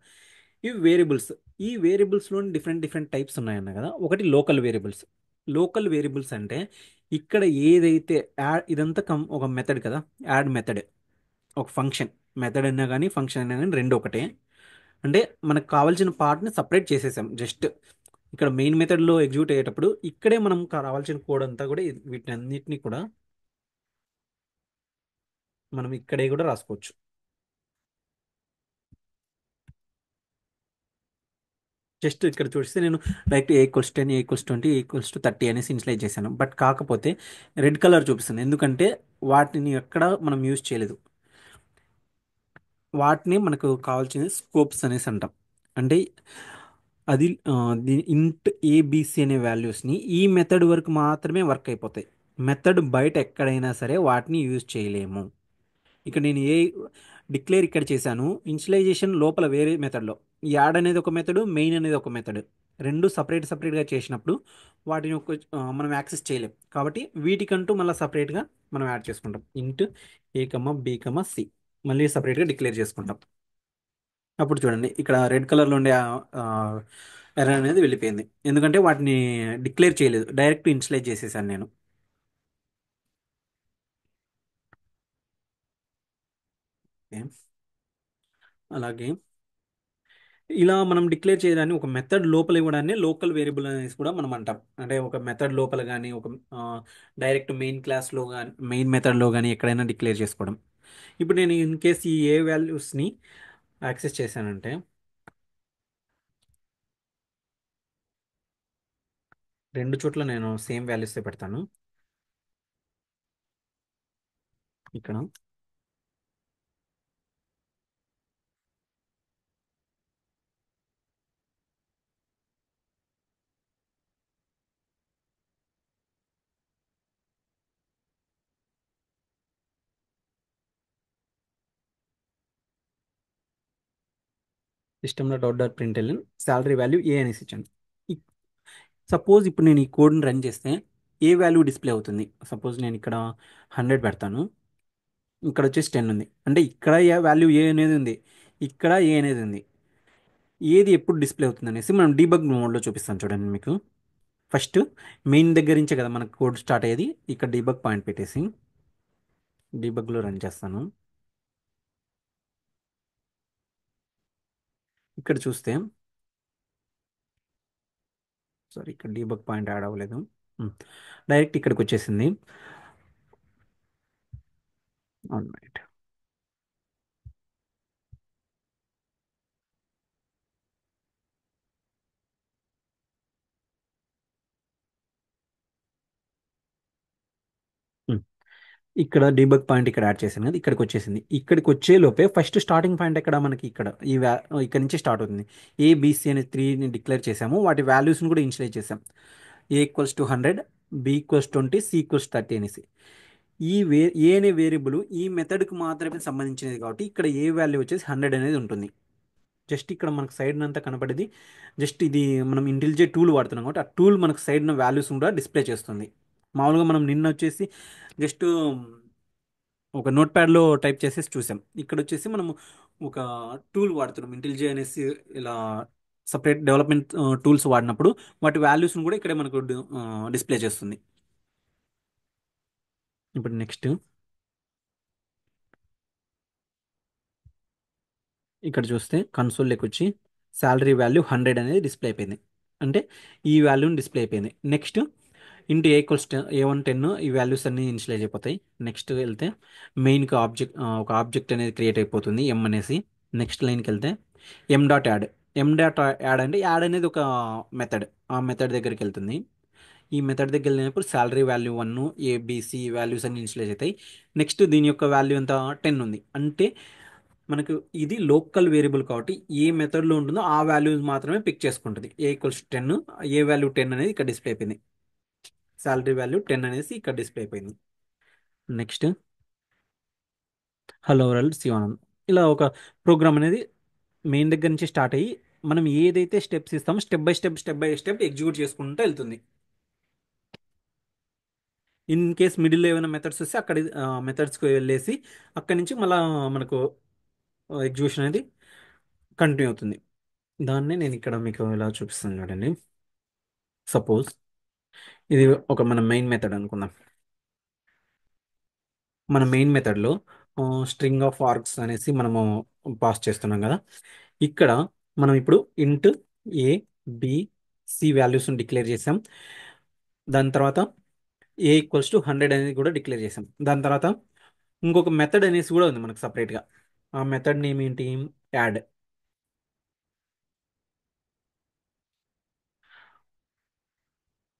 Speaker 1: ఇవి వేరియబుల్స్. ఈ వేరియబుల్స్లో డిఫరెంట్ టైప్స్ ఉన్నాయన్న కదా. ఒకటి లోకల్ వేరియబుల్స్. లోకల్ వేరియబుల్స్ అంటే ఇక్కడ ఏదైతే ఇదంతా ఒక మెథడ్ కదా, యాడ్ మెథడ్, ఒక ఫంక్షన్. మెథడ్ అయినా కానీ ఫంక్షన్ అయినా కానీ రెండు ఒకటే. అంటే మనకు కావాల్సిన పార్ట్ని సపరేట్ చేసేసాం జస్ట్. ఇక్కడ మెయిన్ మెథడ్లో ఎగ్జిక్యూట్ అయ్యేటప్పుడు ఇక్కడే మనం కావాల్సిన కోడ్ అంతా కూడా వీటన్నిటిని కూడా మనం ఇక్కడే కూడా రాసుకోవచ్చు. జస్ట్ ఇక్కడ చూస్తే నేను డైరెక్ట్ A=10, A=20, A=30 అనేసి ఇన్స్లైజ్ చేశాను. బట్ కాకపోతే రెడ్ కలర్ చూపిస్తుంది, ఎందుకంటే వాటిని ఎక్కడ మనం యూజ్ చేయలేదు. వాటిని మనకు కావాల్సిన స్కోప్స్ అనేసి అంటాం. అంటే అది ఇంట్ ఏబిసి అనే వాల్యూస్ని ఈ మెథడ్ వరకు మాత్రమే వర్క్ అయిపోతాయి. మెథడ్ బయట ఎక్కడైనా సరే వాటిని యూజ్ చేయలేము. ఇక్కడ నేను డిక్లేర్ ఇక్కడ చేశాను, ఇనిషియలైజేషన్ లోపల వేరే మెథడ్లో. యాడ్ అనేది ఒక మెథడ్, మెయిన్ అనేది ఒక మెథడ్. రెండు సపరేట్గా చేసినప్పుడు వాటిని మనం యాక్సెస్ చేయలేం. కాబట్టి వీటికంటూ మళ్ళీ సపరేట్గా మనం యాడ్ చేసుకుంటాం. ఇంట్ A, B, C మళ్ళీ సపరేట్గా డిక్లేర్ చేసుకుంటాం. అప్పుడు చూడండి ఇక్కడ రెడ్ కలర్లో ఉండే ఎర్రర్ అనేది వెళ్ళిపోయింది, ఎందుకంటే వాటిని డిక్లేర్ చేయలేదు, డైరెక్ట్ ఇనిషియలైజ్ చేసేసాను నేను. ఓకే. అలాగే ఇలా మనం డిక్లేర్ చేయడాన్ని ఒక మెథడ్ లోపల ఇవ్వడాన్ని లోకల్ వేరియబుల్ అనేసి కూడా మనం అంటాం. అంటే ఒక మెథడ్ లోపల కానీ ఒక డైరెక్ట్ మెయిన్ క్లాస్లో కానీ మెయిన్ మెథడ్లో కానీ ఎక్కడైనా డిక్లేర్ చేసుకోవడం. ఇప్పుడు నేను ఇన్ కేస్ ఈ ఏ వాల్యూస్ని యాక్సెస్ చేశానంటే రెండు చోట్ల నేను సేమ్ వాల్యూస్ పెడతాను. ఇక్కడ సిస్టంలో .println శాలరీ వాల్యూ ఏ అనేసి ఇచ్చాను. సపోజ్ ఇప్పుడు నేను ఈ కోడ్ని రన్ చేస్తే ఏ వాల్యూ డిస్ప్లే అవుతుంది. సపోజ్ నేను ఇక్కడ 100 పెడతాను, ఇక్కడ వచ్చేసి 10 ఉంది. అంటే ఇక్కడ వాల్యూ ఏ అనేది ఉంది, ఇక్కడ ఏ అనేది ఉంది. ఏది ఎప్పుడు డిస్ప్లే అవుతుంది అనేసి మనం డీబగ్ మోడ్లో చూపిస్తాను చూడండి మీకు. ఫస్ట్ మెయిన్ దగ్గర నుంచే కదా మనకు కోడ్ స్టార్ట్ అయ్యేది. ఇక్కడ డీబగ్ పాయింట్ పెట్టేసి డీబగ్లో రన్ చేస్తాను. ఇక్కడ చూస్తే సారీ, ఇక్కడ డీబగ్ పాయింట్ యాడ్ అవ్వలేదు, డైరెక్ట్ ఇక్కడికి వచ్చేసింది. రైట్. ఇక్కడ డీబగ్ పాయింట్ ఇక్కడ యాడ్ చేశాను కదా, ఇక్కడికి వచ్చేసింది. ఇక్కడికి వచ్చే లోపే ఫస్ట్ స్టార్టింగ్ పాయింట్ ఎక్కడ మనకి ఇక్కడ ఇక్కడ నుంచి స్టార్ట్ అవుతుంది. ABC అనే 3ని డిక్లేర్ చేసాము, వాటి వాల్యూస్ని కూడా ఇనిషియలైజ్ చేసాం. A=100, B=20, C=30 అనేసి. ఏ అనే వేరియబుల్ ఈ మెథడ్కి మాత్రమే సంబంధించినది కాబట్టి ఇక్కడ ఏ వాల్యూ వచ్చేసి 100 అనేది ఉంటుంది. జస్ట్ ఇక్కడ మనకు సైడ్ అంతా కనపడేది. జస్ట్ ఇది మనం ఇంటెలిజెంట్ టూల్ వాడుతున్నాం కాబట్టి ఆ టూల్ మనకు సైడ్ వాల్యూస్ కూడా డిస్ప్లే చేస్తుంది. మామూలుగా మనం నిన్న వచ్చేసి జస్ట్ ఒక నోట్ ప్యాడ్లో టైప్ చేసేసి చూసాం. ఇక్కడ వచ్చేసి మనం ఒక టూల్ వాడుతున్నాం, ఇంటెలిజెంట్ అనేసి. ఇలా సపరేట్ డెవలప్మెంట్ టూల్స్ వాడినప్పుడు వాటి వాల్యూస్ని కూడా ఇక్కడే మనకు డిస్ప్లే చేస్తుంది. ఇప్పుడు నెక్స్ట్ ఇక్కడ చూస్తే కన్సోల్లోకి వచ్చి శాలరీ వాల్యూ 100 అనేది డిస్ప్లే అయిపోయింది. అంటే ఈ వాల్యూని డిస్ప్లే అయిపోయింది. నెక్స్ట్ ఇంటూ A=10 ఈ వాల్యూస్ అన్ని ఇనిషియలైజ్ అయిపోతాయి. నెక్స్ట్ వెళ్తే మెయిన్కి ఒక ఆబ్జెక్ట్ అనేది క్రియేట్ అయిపోతుంది M అనేసి. నెక్స్ట్ లైన్కి వెళ్తే M.Add. M.Add అంటే యాడ్ అనేది ఒక మెథడ్, ఆ మెథడ్ దగ్గరికి వెళ్తుంది. ఈ మెథడ్ దగ్గర వెళ్ళినప్పుడు శాలరీ వాల్యూ 1, ABC వాల్యూస్ అన్ని ఇనిషియలైజ్ అవుతాయి. నెక్స్ట్ దీని యొక్క వాల్యూ ఎంత 10 ఉంది. అంటే మనకు ఇది లోకల్ వేరియబుల్ కాబట్టి ఏ మెథడ్లో ఉంటుందో ఆ వాల్యూస్ మాత్రమే పిక్ చేసుకుంటుంది. A=10, ఏ వాల్యూ 10 అనేది ఇక్కడ డిస్ప్లే అయిపోయింది. శాలరీ వాల్యూ 10 అనేసి ఇక్కడ డిస్ప్లే అయిపోయింది. Next hello world Shivanand. ఇలా ఒక ప్రోగ్రామ్ అనేది మెయిన్ దగ్గర నుంచి స్టార్ట్ అయ్యి మనం ఏదైతే స్టెప్స్ ఇస్తామో స్టెప్ బై స్టెప్ ఎగ్జిక్యూట్ చేసుకుంటూ వెళ్తుంది. ఇన్ కేస్ మిడిల్లో ఏమైనా మెథడ్స్ వస్తే అక్కడ మెథడ్స్కి వెళ్ళేసి అక్కడి నుంచి మళ్ళీ మనకు ఎగ్జిక్యూషన్ అనేది కంటిన్యూ అవుతుంది. దాన్నే నేను ఇక్కడ మీకు ఇలా చూపిస్తాను చూడండి. సపోజ్ ఇది ఒక మన మెయిన్ మెథడ్ అనుకుందాం. మన మెయిన్ మెథడ్లో స్ట్రింగ్ ఆఫ్ ఆర్గ్స్ అనేసి మనము పాస్ చేస్తున్నాం కదా. ఇక్కడ మనం ఇప్పుడు ఇంట్ ఏ బి సి వాల్యూస్ని డిక్లేర్ చేసాం. దాని తర్వాత A = 100 అనేది కూడా డిక్లేర్ చేసాం. దాని తర్వాత ఇంకొక మెథడ్ అనేసి కూడా ఉంది మనకు సపరేట్గా. ఆ మెథడ్ నేమ్ ఏంటి? యాడ్.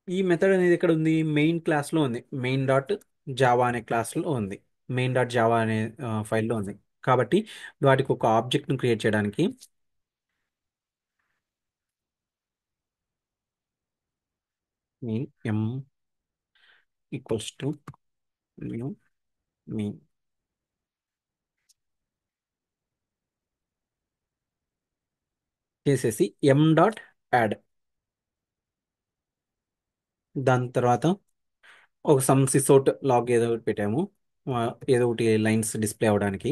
Speaker 1: ఈ మెథడ్ అనేది ఎక్కడ ఉంది? మెయిన్ క్లాస్లో ఉంది. మెయిన్ డాట్ జావా అనే క్లాస్లో ఉంది. మెయిన్ డాట్ జావా అనే ఫైల్లో ఉంది. కాబట్టి వాటికి ఒక ఆబ్జెక్ట్ను క్రియేట్ చేయడానికి మెయిన్ ఎం న్యూ మెయిన్ చేసేసి ఎం డాట్ యాడ్. దాని తర్వాత ఒక సమ్ సిసౌట్ లాగ్ ఏదో ఒకటి పెట్టాము. ఆ, ఏదో ఒకటి లైన్స్ డిస్ప్లే అవ్వడానికి.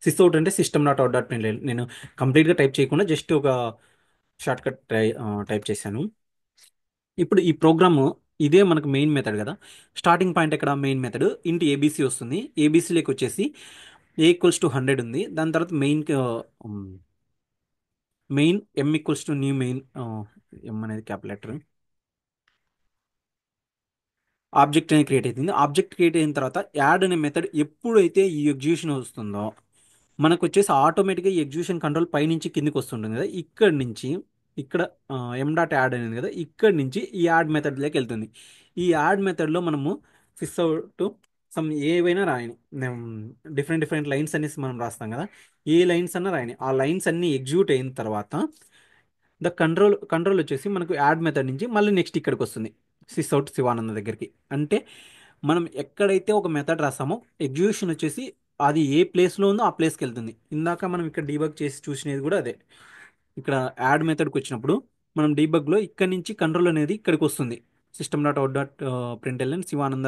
Speaker 1: సిసౌట్ అంటే system dot out dot println. నేను కంప్లీట్గా టైప్ చేయకుండా జస్ట్ ఒక షార్ట్ కట్ టైప్ చేశాను. ఇప్పుడు ఈ ప్రోగ్రామ్ ఇదే మనకు మెయిన్ మెథడ్ కదా. స్టార్టింగ్ పాయింట్ ఎక్కడ? మెయిన్ మెథడ్ ఇంటి ఏబీసీ వస్తుంది. ఏబీసీలోకి వచ్చేసి A = 100 ఉంది. దాని తర్వాత మెయిన్ M = న్యూ మెయిన్. ఎం అనేది క్యాపిటల్ లెటర్. ఆబ్జెక్ట్ అనేది క్రియేట్ అవుతుంది. ఆబ్జెక్ట్ క్రియేట్ అయిన తర్వాత యాడ్ అనే మెథడ్ ఎప్పుడైతే ఈ ఎగ్జిక్యూషన్ వస్తుందో మనకు వచ్చేసి ఆటోమేటిక్గా ఈ ఎగ్జిక్యూషన్ కంట్రోల్ పైనుంచి కిందికి వస్తుంటుంది కదా. ఇక్కడ నుంచి ఇక్కడ ఎం డాట్ యాడ్ అనేది కదా, ఇక్కడ నుంచి ఈ యాడ్ మెథడ్లోకి వెళ్తుంది. ఈ యాడ్ మెథడ్లో మనము సిస్ అవుట్ సమ్ ఏవైనా రాయని, డిఫరెంట్ డిఫరెంట్ లైన్స్ అనేసి మనం రాస్తాం కదా. ఏ లైన్స్ అన్నా రాయని, ఆ లైన్స్ అన్నీ ఎగ్జిక్యూట్ అయిన తర్వాత కంట్రోల్ వచ్చేసి మనకు యాడ్ మెథడ్ నుంచి మళ్ళీ నెక్స్ట్ ఇక్కడికి వస్తుంది, సిస్ అవుట్ శివానంద దగ్గరికి. అంటే మనం ఎక్కడైతే ఒక మెథడ్ రాస్తామో ఎగ్జిక్యూషన్ వచ్చేసి అది ఏ ప్లేస్లో ఉందో ఆ ప్లేస్కి వెళ్తుంది. ఇందాక మనం ఇక్కడ డీబగ్ చేసి చూసినది కూడా అదే. ఇక్కడ యాడ్ మెథడ్కి వచ్చినప్పుడు మనం డీబగ్లో ఇక్కడ నుంచి కంట్రోల్ అనేది ఇక్కడికి వస్తుంది. System dot out dot println Shivananda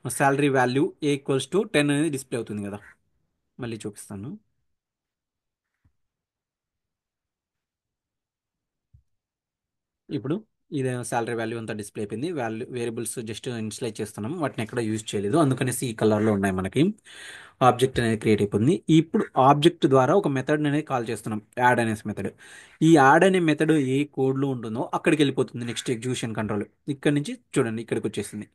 Speaker 1: salary value A = 10 అనేది డిస్ప్లే అవుతుంది కదా. మళ్ళీ చూపిస్తాను. ఇప్పుడు ఇది శాలరీ వాల్యూ అంతా డిస్ప్లే అయిపోయింది. వేరియబుల్స్ జస్ట్ ఇన్స్లైజ్ చేస్తున్నాం, వాటిని ఎక్కడ యూజ్ చేయలేదు, అందుకనేసి ఈ కలర్లో ఉన్నాయి. మనకి ఆబ్జెక్ట్ అనేది క్రియేట్ అయిపోయింది. ఇప్పుడు ఆబ్జెక్ట్ ద్వారా ఒక మెథడ్ అనేది కాల్ చేస్తున్నాం, యాడ్ అనేసి మెథడ్. ఈ యాడ్ అనే మెథడ్ ఏ కోడ్లో ఉంటుందో అక్కడికి వెళ్ళిపోతుంది నెక్స్ట్ ఎగ్జిక్యూషన్ కంట్రోల్. ఇక్కడ నుంచి చూడండి ఇక్కడికి వచ్చేసింది.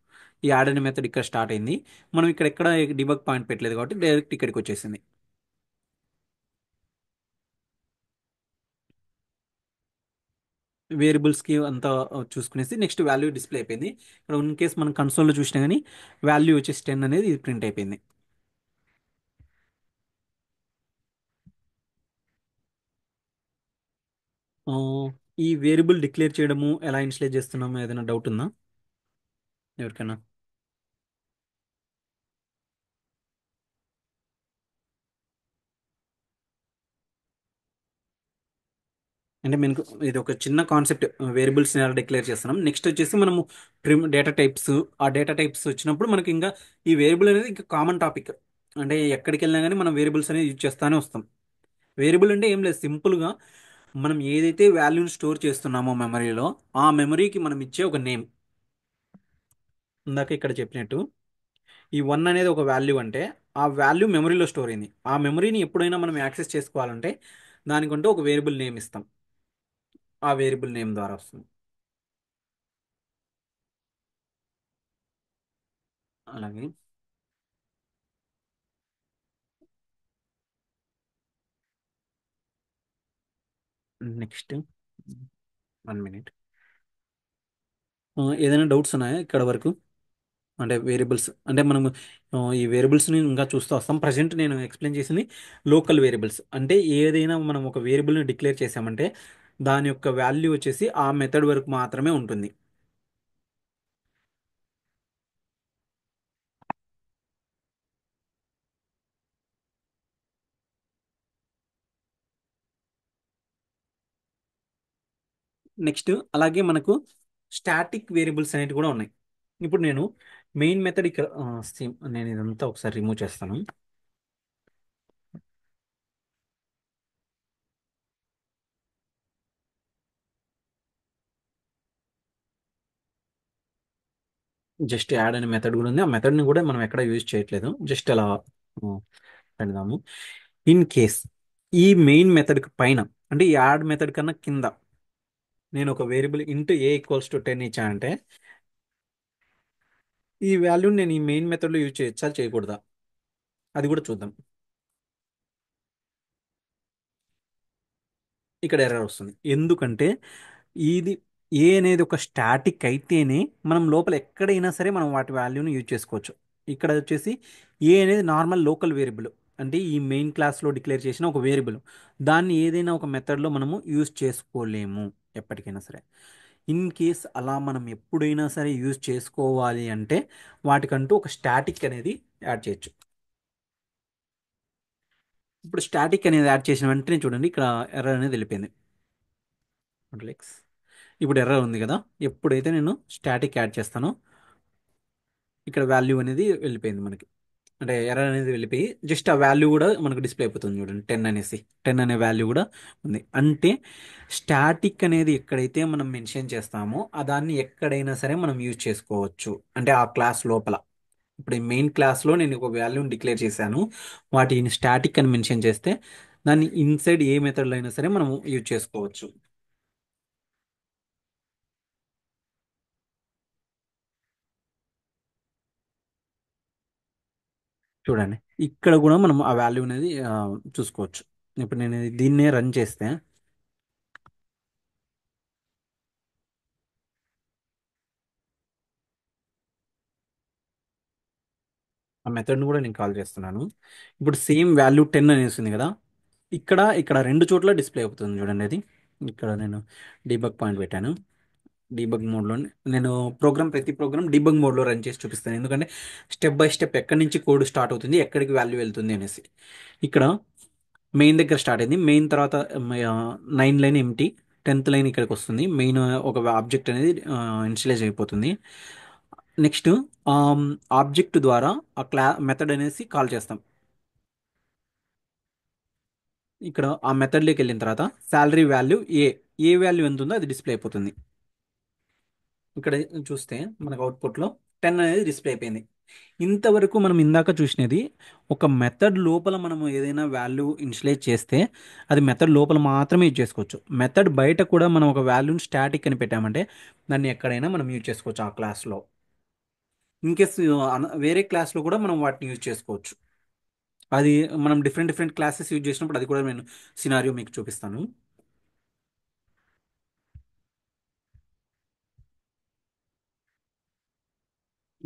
Speaker 1: ఈ యాడ్ అనే మెథడ్ ఇక్కడ స్టార్ట్ అయింది. మనం ఇక్కడ ఎక్కడ డిబగ్ పాయింట్ పెట్టలేదు కాబట్టి డైరెక్ట్ ఇక్కడికి వచ్చేసింది. వేరియబుల్స్కి అంతా చూసుకునేసి నెక్స్ట్ వాల్యూ డిస్ప్లే అయిపోయింది. ఇక్కడ ఇన్ కేస్ మనం కన్సోల్లో చూసినా కానీ వాల్యూ వచ్చేసి 10 అనేది ఇది ప్రింట్ అయిపోయింది. ఆ, ఈ వేరియబుల్ డిక్లేర్ చేయడము ఎలా ఇన్స్టలేట్ చేస్తున్నాము, ఏదైనా డౌట్ ఉందా ఎవరికైనా? అంటే మనకు ఇది ఒక చిన్న కాన్సెప్ట్, వేరియబుల్స్ని ఎలా డిక్లేర్ చేస్తున్నాం. నెక్స్ట్ వచ్చేసి మనము డేటా టైప్స్, ఆ డేటా టైప్స్ వచ్చినప్పుడు మనకి ఇంకా ఈ వేరియబుల్ అనేది ఇంకా కామన్ టాపిక్. అంటే ఎక్కడికి వెళ్ళినా కానీ మనం వేరియబుల్స్ అనేది యూజ్ చేస్తానే వస్తాం. వేరియబుల్ అంటే ఏం లేదు, సింపుల్గా మనం ఏదైతే వాల్యూని స్టోర్ చేస్తున్నామో మెమరీలో, ఆ మెమరీకి మనం ఇచ్చే ఒక నేమ్. ఇందాక ఇక్కడ చెప్పినట్టు ఈ 1 అనేది ఒక వాల్యూ అంటే ఆ వాల్యూ మెమరీలో స్టోర్ అయింది. ఆ మెమరీని ఎప్పుడైనా మనం యాక్సెస్ చేసుకోవాలంటే దానికంటూ ఒక వేరియబుల్ నేమ్ ఇస్తాం. ఆ వేరియబుల్ నేమ్ ద్వారా వస్తుంది. అలాగే నెక్స్ట్ 1 మినిట్. ఏదైనా డౌట్స్ ఉన్నాయా ఇక్కడ వరకు? అంటే వేరియబుల్స్ అంటే మనము ఈ వేరియబుల్స్ని ఇంకా చూస్తూ వస్తాం. ప్రజెంట్ నేను ఎక్స్ప్లెయిన్ చేసింది లోకల్ వేరియబుల్స్. అంటే ఏదైనా మనం ఒక వేరియబుల్ని డిక్లేర్ చేసామంటే దాని యొక్క వాల్యూ వచ్చేసి ఆ మెథడ్ వరకు మాత్రమే ఉంటుంది. నెక్స్ట్ అలాగే మనకు స్టాటిక్ వేరియబుల్స్ అనేవి కూడా ఉన్నాయి. ఇప్పుడు నేను మెయిన్ మెథడ్ ఇక్కడ నేను ఇదంతా ఒకసారి రిమూవ్ చేస్తాను. జస్ట్ యాడ్ అనే మెథడ్ కూడా ఉంది. ఆ మెథడ్ని కూడా మనం ఎక్కడ యూజ్ చేయట్లేదు, జస్ట్ అలా పెడదాము. ఇన్ కేస్ ఈ మెయిన్ మెథడ్ పైన, అంటే ఈ యాడ్ మెథడ్ కన్నా కింద నేను ఒక variable into A equals to 10 ఇచ్చానంటే ఈ వాల్యూని నేను ఈ మెయిన్ మెథడ్లో యూజ్ చేయొచ్చా చేయకూడదా అది కూడా చూద్దాం. ఇక్కడ ఎర్రర్ వస్తుంది, ఎందుకంటే ఇది ఏ అనేది ఒక స్టాటిక్ అయితేనే మనం లోపల ఎక్కడైనా సరే మనం వాటి వాల్యూని యూజ్ చేసుకోవచ్చు. ఇక్కడ వచ్చేసి ఏ అనేది నార్మల్ లోకల్ వేరియబుల్, అంటే ఈ మెయిన్ క్లాస్లో డిక్లేర్ చేసిన ఒక వేరియబుల్, దాన్ని ఏదైనా ఒక మెథడ్లో మనము యూజ్ చేసుకోలేము ఎప్పటికైనా సరే. ఇన్ కేస్ అలా మనం ఎప్పుడైనా సరే యూజ్ చేసుకోవాలి అంటే వాటికంటూ ఒక స్టాటిక్ అనేది యాడ్ చేయొచ్చు. ఇప్పుడు స్టాటిక్ అనేది యాడ్ చేసిన వెంటనే చూడండి ఇక్కడ ఎర్రర్ అనేది వెళ్ళిపోయింది. లెక్స్ ఇప్పుడు ఎర్రర్ ఉంది కదా, ఎప్పుడైతే నేను స్టాటిక్ యాడ్ చేస్తానో ఇక్కడ వాల్యూ అనేది వెళ్ళిపోయింది మనకి, అంటే ఎర్రర్ అనేది వెళ్ళిపోయి జస్ట్ ఆ వాల్యూ కూడా మనకు డిస్ప్లే అయిపోతుంది చూడండి, 10 అనేసి 10 అనే వాల్యూ కూడా ఉంది. అంటే స్టాటిక్ అనేది ఎక్కడైతే మనం మెన్షన్ చేస్తామో ఆ దాన్ని ఎక్కడైనా సరే మనం యూజ్ చేసుకోవచ్చు, అంటే ఆ క్లాస్ లోపల. ఇప్పుడు ఈ మెయిన్ క్లాస్లో నేను ఒక వాల్యూని డిక్లేర్ చేశాను, వాటిని స్టాటిక్ అని మెన్షన్ చేస్తే దాన్ని ఇన్సైడ్ ఏ మెథడ్లో అయినా సరే మనం యూజ్ చేసుకోవచ్చు. చూడండి ఇక్కడ కూడా మనం ఆ వాల్యూ అనేది చూసుకోవచ్చు. ఇప్పుడు నేను దీన్నే రన్ చేస్తే ఆ మెథడ్ని కూడా నేను కాల్ చేస్తున్నాను. ఇప్పుడు సేమ్ వాల్యూ 10 అనేసి ఉంది కదా, ఇక్కడ ఇక్కడ రెండు చోట్ల డిస్ప్లే అవుతుంది చూడండి. అది ఇక్కడ నేను డీబగ్ పాయింట్ పెట్టాను, డీబగ్ మోడ్లో నేను ప్రతి ప్రోగ్రామ్ డీబగ్ మోడ్లో రన్ చేసి చూపిస్తాను, ఎందుకంటే స్టెప్ బై స్టెప్ ఎక్కడి నుంచి కోడ్ స్టార్ట్ అవుతుంది, ఎక్కడికి వాల్యూ వెళ్తుంది అనేసి. ఇక్కడ మెయిన్ దగ్గర స్టార్ట్ అయింది, మెయిన్ తర్వాత 9 లైన్ ఎంటీ, 10th లైన్ ఇక్కడికి వస్తుంది, మెయిన్ ఒక ఆబ్జెక్ట్ అనేది ఇనిషియలైజ్ అయిపోతుంది. నెక్స్ట్ ఆబ్జెక్ట్ ద్వారా ఆ మెథడ్ అనేసి కాల్ చేస్తాం. ఇక్కడ ఆ మెథడ్లోకి వెళ్ళిన తర్వాత శాలరీ వాల్యూ ఏ వాల్యూ ఎంత ఉందో అది డిస్ప్లే అయిపోతుంది. ఇక్కడ చూస్తే మనకు అవుట్పుట్లో 10 అనేది డిస్ప్లే అయిపోయింది. ఇంతవరకు మనం ఇందాక చూసినది ఒక మెథడ్ లోపల మనం ఏదైనా వాల్యూ ఇనిషియలైజ్ చేస్తే అది మెథడ్ లోపల మాత్రమే యూజ్ చేసుకోవచ్చు. మెథడ్ బయట కూడా మనం ఒక వాల్యూని స్టాటిక్ అని పెట్టామంటే దాన్ని ఎక్కడైనా మనం యూజ్ చేసుకోవచ్చు ఆ క్లాస్లో. ఇన్ కేస్ వేరే క్లాస్లో కూడా మనం వాటిని యూజ్ చేసుకోవచ్చు. అది మనం డిఫరెంట్ డిఫరెంట్ క్లాసెస్ యూజ్ చేసినప్పుడు అది కూడా నేను సినారియో మీకు చూపిస్తాను.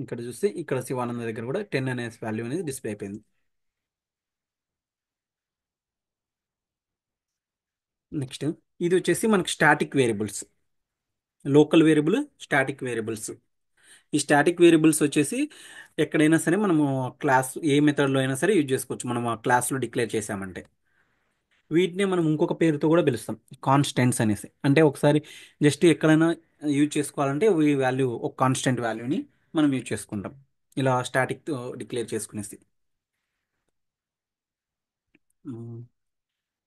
Speaker 1: ఇక్కడ చూస్తే ఇక్కడ శివానంద దగ్గర కూడా 10 అనే వాల్యూ అనేది డిస్ప్లే అయిపోయింది. నెక్స్ట్ ఇది వచ్చేసి మనకి static variables, local variable, static variables. ఈ స్టాటిక్ వేరియబుల్స్ వచ్చేసి ఎక్కడైనా సరే మనము క్లాస్ ఏ మెథడ్లో అయినా సరే యూజ్ చేసుకోవచ్చు, మనం ఆ క్లాస్లో డిక్లేర్ చేసామంటే. వీటిని మనం ఇంకొక పేరుతో కూడా పిలుస్తాం, కాన్స్టెంట్స్ అనేసి. అంటే ఒకసారి జస్ట్ ఎక్కడైనా యూజ్ చేసుకోవాలంటే ఈ వాల్యూ ఒక కాన్స్టెంట్ వాల్యూని మనం యూజ్ చేసుకుంటాం ఇలా స్టాటిక్ డిక్లేర్ చేసుకునేసి.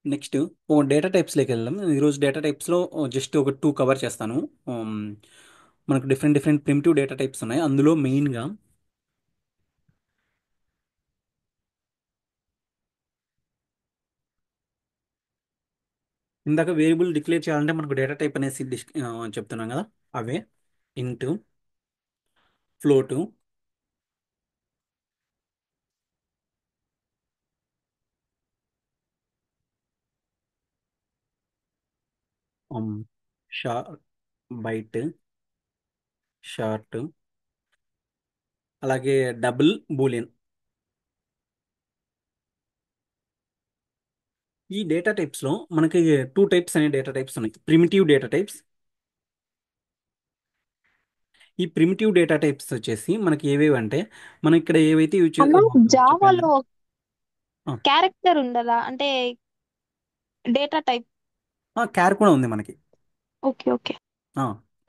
Speaker 1: నెక్స్ట్ ఓ డేటా టైప్స్లోకి వెళ్దాం. ఈరోజు డేటా టైప్స్లో జస్ట్ ఒక 2 కవర్ చేస్తాను. ఉమ్, మనకు different different primitive data types ఉన్నాయి, అందులో మెయిన్గా ఇందాక వేరియబుల్ డిక్లేర్ చేయాలంటే మనకు డేటా టైప్ అనేసి చెప్తున్నాం కదా, అవే int, float, char byte, short, అలాగే డబుల్, బూలియన్. ఈ డేటా టైప్స్లో మనకి 2 టైప్స్ అనే డేటా టైప్స్ ఉన్నాయి, ప్రిమిటివ్ డేటా టైప్స్. ఈ ప్రిమిటివ్ డేటా టైప్స్ వచ్చేసి మనకి ఏవేవి అంటే మనం ఇక్కడ ఏవైతే యూజ్
Speaker 4: అన్న
Speaker 1: చెప్పాను.
Speaker 4: జావాలో క్యారెక్టర్ ఉండదా, అంటే డేటా టైప్?
Speaker 1: క్యార్ కూడా ఉంది మనకి,
Speaker 4: ఓకే ఓకే.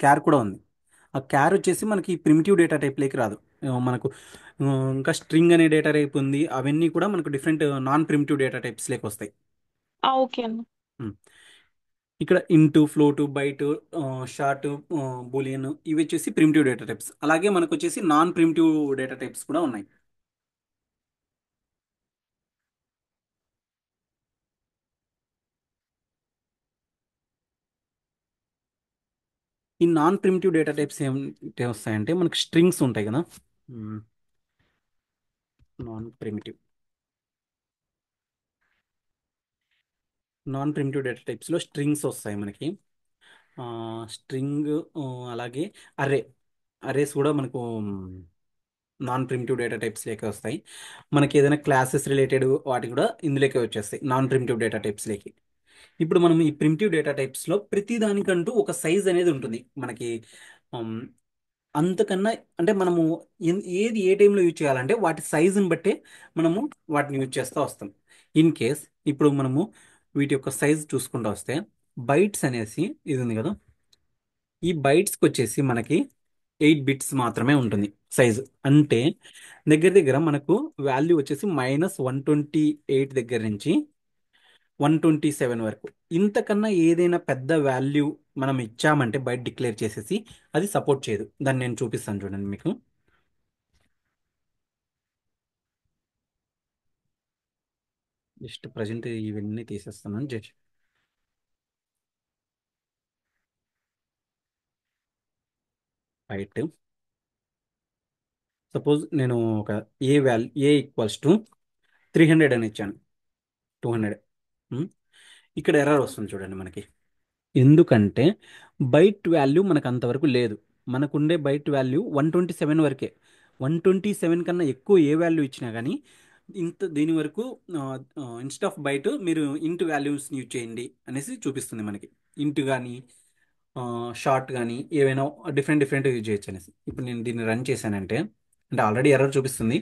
Speaker 1: క్యార్ కూడా ఉంది. ఆ క్యార్ వచ్చేసి మనకి ప్రిమిటివ్ డేటా టైప్లోకి రాదు. మనకు ఇంకా స్ట్రింగ్ అనే డేటా టైప్ ఉంది, అవన్నీ కూడా మనకు డిఫరెంట్ నాన్ ప్రిమిటివ్ డేటా టైప్స్లోకి వస్తాయి.
Speaker 4: ఓకే అన్న.
Speaker 1: ఇక్కడ int float byte short boolean ఇవి వచ్చేసి ప్రిమిటివ్ డేటా టైప్స్. అలాగే మనకు వచ్చేసి నాన్ ప్రిమిటివ్ డేటా టైప్స్ కూడా ఉన్నాయి. ఈ నాన్ ప్రిమిటివ్ డేటా టైప్స్ ఏమిటి వస్తాయంటే మనకి స్ట్రింగ్స్ ఉంటాయి కదా. నాన్ ప్రిమిటివ్ డేటా టైప్స్లో స్ట్రింగ్స్ వస్తాయి మనకి. స్ట్రింగ్ అలాగే అరేస్ కూడా మనకు నాన్ ప్రిమిటివ్ డేటా టైప్స్ లేక వస్తాయి. మనకి ఏదైనా క్లాసెస్ రిలేటెడ్ వాటి కూడా ఇందులోకే వచ్చేస్తాయి నాన్ ప్రిమిటివ్ డేటా టైప్స్లోకి. ఇప్పుడు మనం ఈ ప్రిమిటివ్ డేటా టైప్స్లో ప్రతి దానికంటూ ఒక సైజ్ అనేది ఉంటుంది మనకి. ఆమ్, అంతకన్నా అంటే మనము ఏది ఏ టైంలో యూజ్ చేయాలంటే వాటి సైజుని బట్టే మనము వాటిని యూజ్ చేస్తూ వస్తాం. ఇన్ కేస్ ఇప్పుడు మనము వీటి యొక్క సైజ్ చూసుకుంటూ వస్తే బైట్స్ అనేసి ఇది ఉంది కదా. ఈ బైట్స్కి వచ్చేసి మనకి 8 బిట్స్ మాత్రమే ఉంటుంది సైజు. అంటే దగ్గర దగ్గర మనకు వాల్యూ వచ్చేసి -128 దగ్గర నుంచి 127 వరకు. ఇంతకన్నా ఏదైనా పెద్ద వాల్యూ మనం ఇచ్చామంటే బయట డిక్లేర్ చేసేసి అది సపోర్ట్ చేయదు. దాన్ని నేను చూపిస్తాను చూడండి మీకు. జస్ట్ ప్రజెంట్ ఇవన్నీ తీసేస్తున్నాను. జస్ట్ బయట సపోజ్ నేను ఒక ఏ ఈక్వల్స్ టు 300 అని ఇచ్చాను. 200. ఇక్కడ ఎర్రర్ వస్తుంది చూడండి మనకి. ఎందుకంటే బైట్ వాల్యూ మనకు అంతవరకు లేదు. మనకుండే బైట్ వాల్యూ 127 వరకే. 127 కన్నా ఎక్కువ ఏ వాల్యూ ఇచ్చినా కానీ దీని వరకు ఇన్స్టెడ్ ఆఫ్ బైట్ మీరు ఇంట్ వాల్యూస్ని యూజ్ చేయండి అనేసి చూపిస్తుంది మనకి. ఇంట్ కానీ షార్ట్ కానీ ఏవైనా డిఫరెంట్ డిఫరెంట్ యూజ్ చేయొచ్చు అనేసి. ఇప్పుడు నేను దీన్ని రన్ చేశానంటే అంటే ఆల్రెడీ ఎర్రర్ చూపిస్తుంది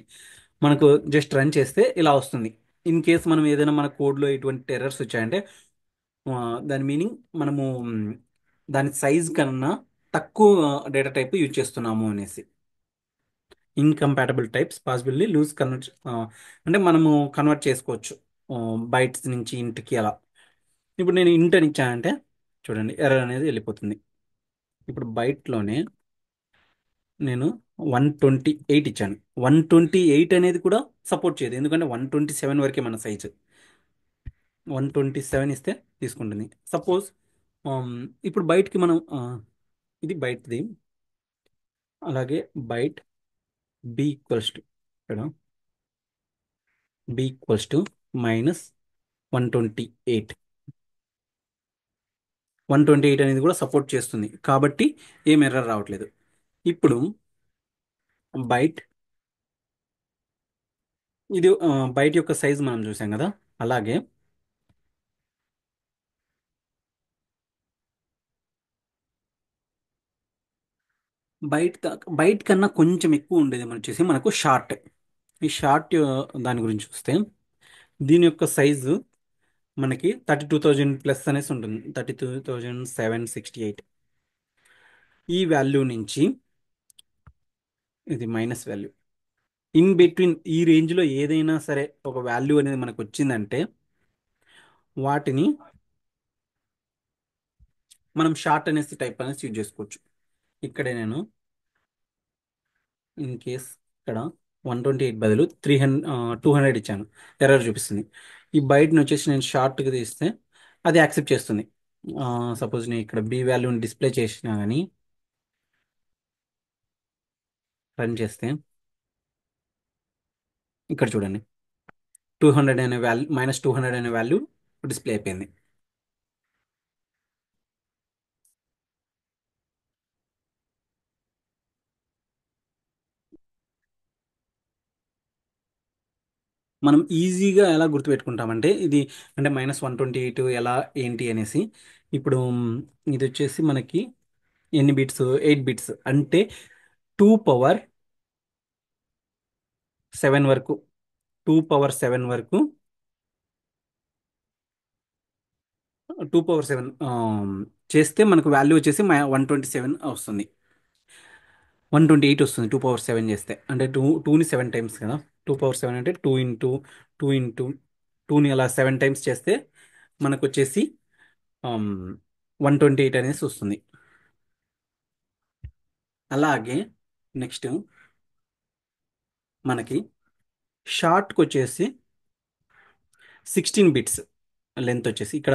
Speaker 1: మనకు. జస్ట్ రన్ చేస్తే ఇలా వస్తుంది. ఇన్ కేస్ మనం ఏదైనా మన కోడ్లో ఎటువంటి ఎర్రర్స్ వచ్చాయంటే ఆ, దాని మీనింగ్ మనము దాని సైజ్ కన్నా తక్కువ డేటా టైప్ యూజ్ చేస్తున్నాము అనేసి. ఇన్కంపాటబుల్ టైప్స్ పాసిబిల్లీ లూజ్ కన్వర్ట్ అంటే మనము కన్వర్ట్ చేసుకోవచ్చు బైట్స్ నుంచి ఇంట్కి అలా. ఇప్పుడు నేను ఇంట్ అని ఇచ్చానంటే చూడండి ఎర్రర్ అనేది వెళ్ళిపోతుంది. ఇప్పుడు బైట్లోనే నేను 128 ఇచ్చాను. 128 అనేది కూడా సపోర్ట్ చేయదు, ఎందుకంటే 127 వరకే మన సైజు. 127 ఇస్తే తీసుకుంటుంది. సపోజ్ ఇప్పుడు బయటికి మనం ఇది బయటది. అలాగే బైట్ బి ఈక్వల్స్ టు ఇక్కడ బి ఈక్వల్స్ టు -128. 128 అనేది కూడా సపోర్ట్ చేస్తుంది కాబట్టి ఏం ఎర్రర్ రావట్లేదు. ఇప్పుడు బైట్ ఇది బైట్ యొక్క సైజ్ మనం చూసాం కదా. అలాగే బైట్ కన్నా కొంచెం ఎక్కువ ఉండేది మనం వచ్చేసి మనకు షార్ట్. ఈ షార్ట్ దాని గురించి చూస్తే దీని యొక్క సైజు మనకి 32,000 ప్లస్ అనేసి ఉంటుంది. 32,768. ఈ వాల్యూ నుంచి ఇది మైనస్ వాల్యూ ఇన్ బిట్వీన్ ఈ రేంజ్లో ఏదైనా సరే ఒక వాల్యూ అనేది మనకు వచ్చిందంటే వాటిని మనం షార్ట్ అనేసి టైప్ అనేసి యూజ్ చేసుకోవచ్చు. ఇక్కడే నేను ఇన్ కేస్ ఇక్కడ 128 బదులు 200 ఇచ్చాను, ఎర్రర్ చూపిస్తుంది. ఈ బైట్ని వచ్చేసి నేను షార్ట్గా తీస్తే అది యాక్సెప్ట్ చేస్తుంది. సపోజ్ నేను ఇక్కడ బి వాల్యూని డిస్ప్లే చేసినా కానీ రన్ చేస్తే ఇక్కడ చూడండి 200 అనే వాల్యూ -200 అనే వాల్యూ డిస్ప్లే అయిపోయింది. మనం ఈజీగా ఎలా గుర్తుపెట్టుకుంటామంటే ఇది అంటే -128 ఎలా ఏంటి అనేసి. ఇప్పుడు ఇది వచ్చేసి మనకి ఎన్ని బిట్స్, 8 బిట్స్ అంటే 2 పవర్ 7 వరకు. 2 పవర్ 7 వరకు 2 పవర్ 7 చేస్తే మనకు వాల్యూ వచ్చేసి 127 వస్తుంది. 128 వస్తుంది 2 పవర్ 7 చేస్తే. అంటే టూని 7 టైమ్స్ కదా. 2 పవర్ 7 అంటే 2 ఇంటూ 2ని అలా 7 టైమ్స్ చేస్తే మనకు వచ్చేసి 128 అనేసి వస్తుంది. అలాగే నెక్స్ట్ మనకి షార్ట్కి వచ్చేసి 16 బిట్స్ లెంత్ వచ్చేసి, ఇక్కడ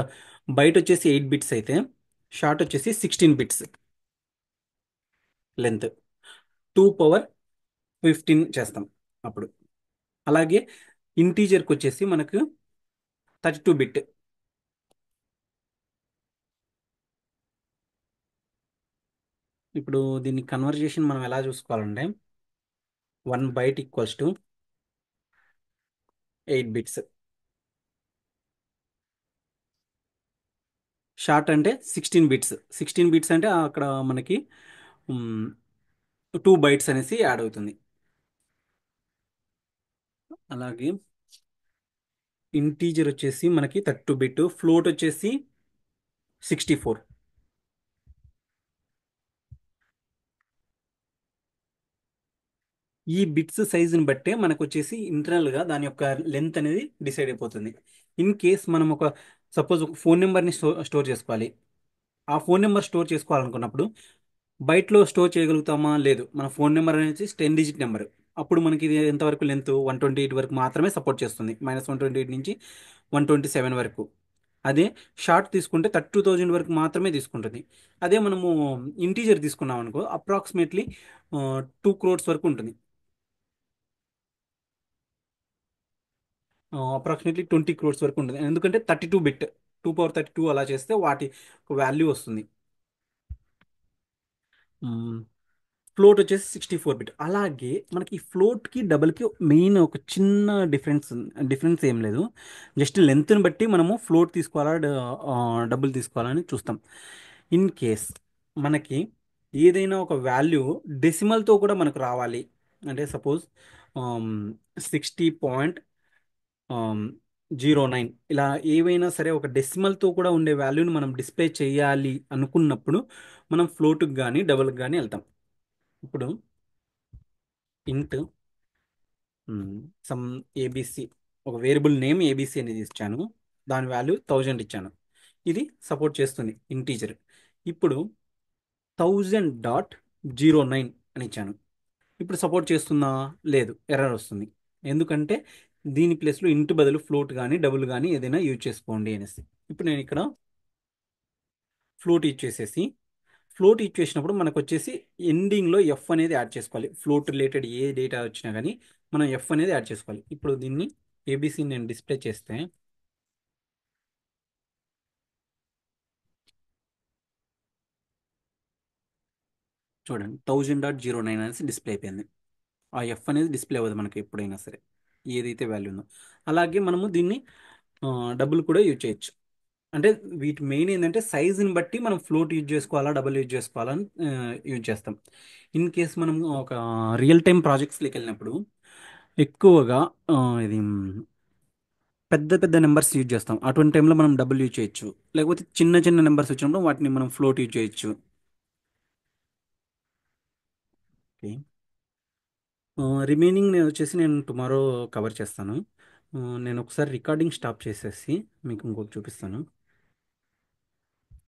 Speaker 1: బయట వచ్చేసి 8 బిట్స్ అయితే షార్ట్ వచ్చేసి 16 బిట్స్ లెంత్, 2 పవర్ 15 చేస్తాం అప్పుడు. అలాగే ఇంటీజర్కి వచ్చేసి మనకు 32 బిట్. ఇప్పుడు దీన్ని కన్వర్జేషన్ మనం ఎలా చూసుకోవాలంటే 1 byte equals to 8 bits. Short అంటే 16 బిట్స్. 16 బిట్స్ అంటే అక్కడ మనకి 2 బైట్స్ అనేసి యాడ్ అవుతుంది. అలాగే ఇంటీజర్ వచ్చేసి మనకి 32 బిట్, ఫ్లోట్ వచ్చేసి 64. ఈ బిట్స్ సైజుని బట్టే మనకు వచ్చేసి ఇంటర్నల్గా దాని యొక్క లెంత్ అనేది డిసైడ్ అయిపోతుంది. ఇన్ కేస్ మనం సపోజ్ ఒక ఫోన్ నెంబర్ని స్టోర్ చేసుకోవాలి. ఆ ఫోన్ నెంబర్ స్టోర్ చేసుకోవాలనుకున్నప్పుడు బైట్లో స్టోర్ చేయగలుగుతామా? లేదు. మన ఫోన్ నెంబర్ అనేది 10 డిజిట్ నెంబర్. అప్పుడు మనకి ఇది ఎంతవరకు లెంత్ 128 వరకు మాత్రమే సపోర్ట్ చేస్తుంది, -128 నుంచి 127 వరకు. అదే షార్ట్ తీసుకుంటే 32,000 వరకు మాత్రమే తీసుకుంటుంది. అదే మనము ఇంటీజర్ తీసుకున్నాం అనుకో అప్రాక్సిమేట్లీ 2 crores వరకు ఉంటుంది. అప్రాక్సిమేట్లీ 20 crores వరకు ఉంటుంది. ఎందుకంటే 32 బిట్, 2 పవర్ 32 అలా చేస్తే వాటి వాల్యూ వస్తుంది. ఫ్లోట్ వచ్చేసి 64 బిట్. అలాగే మనకి ఈ ఫ్లోట్కి డబుల్కి మెయిన్ ఒక చిన్న డిఫరెన్స్ ఏం లేదు. జస్ట్ లెంత్ని బట్టి మనము ఫ్లోట్ తీసుకోవాలా డబుల్ తీసుకోవాలని చూస్తాం. ఇన్ కేస్ మనకి ఏదైనా ఒక వాల్యూ డెసిమల్తో కూడా మనకు రావాలి అంటే సపోజ్ 60.09 ఇలా ఏవైనా సరే ఒక డెసిమల్తో కూడా ఉండే వాల్యూని మనం డిస్ప్లే చేయాలి అనుకున్నప్పుడు మనం ఫ్లోట్కి కానీ డబుల్కి కానీ వెళ్తాం. ఇప్పుడు ఇంట్ సమ్ ఏబిసి, ఒక వేరియబుల్ నేమ్ ఏబిసి అనేది ఇచ్చాను, దాని వాల్యూ 1000 ఇచ్చాను. ఇది సపోర్ట్ చేస్తుంది ఇంటీజర్. ఇప్పుడు 1000.09 అని ఇచ్చాను. ఇప్పుడు సపోర్ట్ చేస్తుందా? లేదు, ఎర్రర్ వస్తుంది. ఎందుకంటే దీని ప్లేస్లో ఇంటి బదులు ఫ్లోట్ కానీ డబుల్ కానీ ఏదైనా యూజ్ చేసుకోండి అనేసి. ఇప్పుడు నేను ఇక్కడ ఫ్లోట్ ఇచ్చేసేసి, ఫ్లోట్ ఇచ్చేసినప్పుడు మనకు వచ్చేసి ఎండింగ్లో ఎఫ్ అనేది యాడ్ చేసుకోవాలి. ఫ్లోట్ రిలేటెడ్ ఏ డేటా వచ్చినా కానీ మనం ఎఫ్ అనేది యాడ్ చేసుకోవాలి. ఇప్పుడు దీన్ని ఏబిసి నేను డిస్ప్లే చేస్తే చూడండి 1000.09 అనేసి డిస్ప్లే అయిపోయింది. ఆ ఎఫ్ అనేది డిస్ప్లే అవ్వదు మనకి ఎప్పుడైనా సరే ఏదైతే వాల్యూ ఉందో. అలాగే మనము దీన్ని డబుల్ కూడా యూజ్ చేయొచ్చు. అంటే వీటి మెయిన్ ఏంటంటే సైజుని బట్టి మనం ఫ్లోట్ యూజ్ చేసుకోవాలా డబుల్ యూజ్ చేసుకోవాలని యూజ్ చేస్తాం. ఇన్ కేస్ మనం ఒక రియల్ టైం ప్రాజెక్ట్స్లోకి వెళ్ళినప్పుడు ఎక్కువగా ఇది పెద్ద పెద్ద నెంబర్స్ యూజ్ చేస్తాం. అటువంటి టైంలో మనం డబుల్ యూజ్ చేయొచ్చు. లేకపోతే చిన్న చిన్న నెంబర్స్ వచ్చినప్పుడు వాటిని మనం ఫ్లోట్ యూజ్ చేయొచ్చు. ఓకే, రిమైనింగ్ నేను వచ్చేసి నేను టుమారో కవర్ చేస్తాను. నేను ఒకసారి రికార్డింగ్ స్టాప్ చేసేసి మీకు ఇంకొకటి చూపిస్తాను.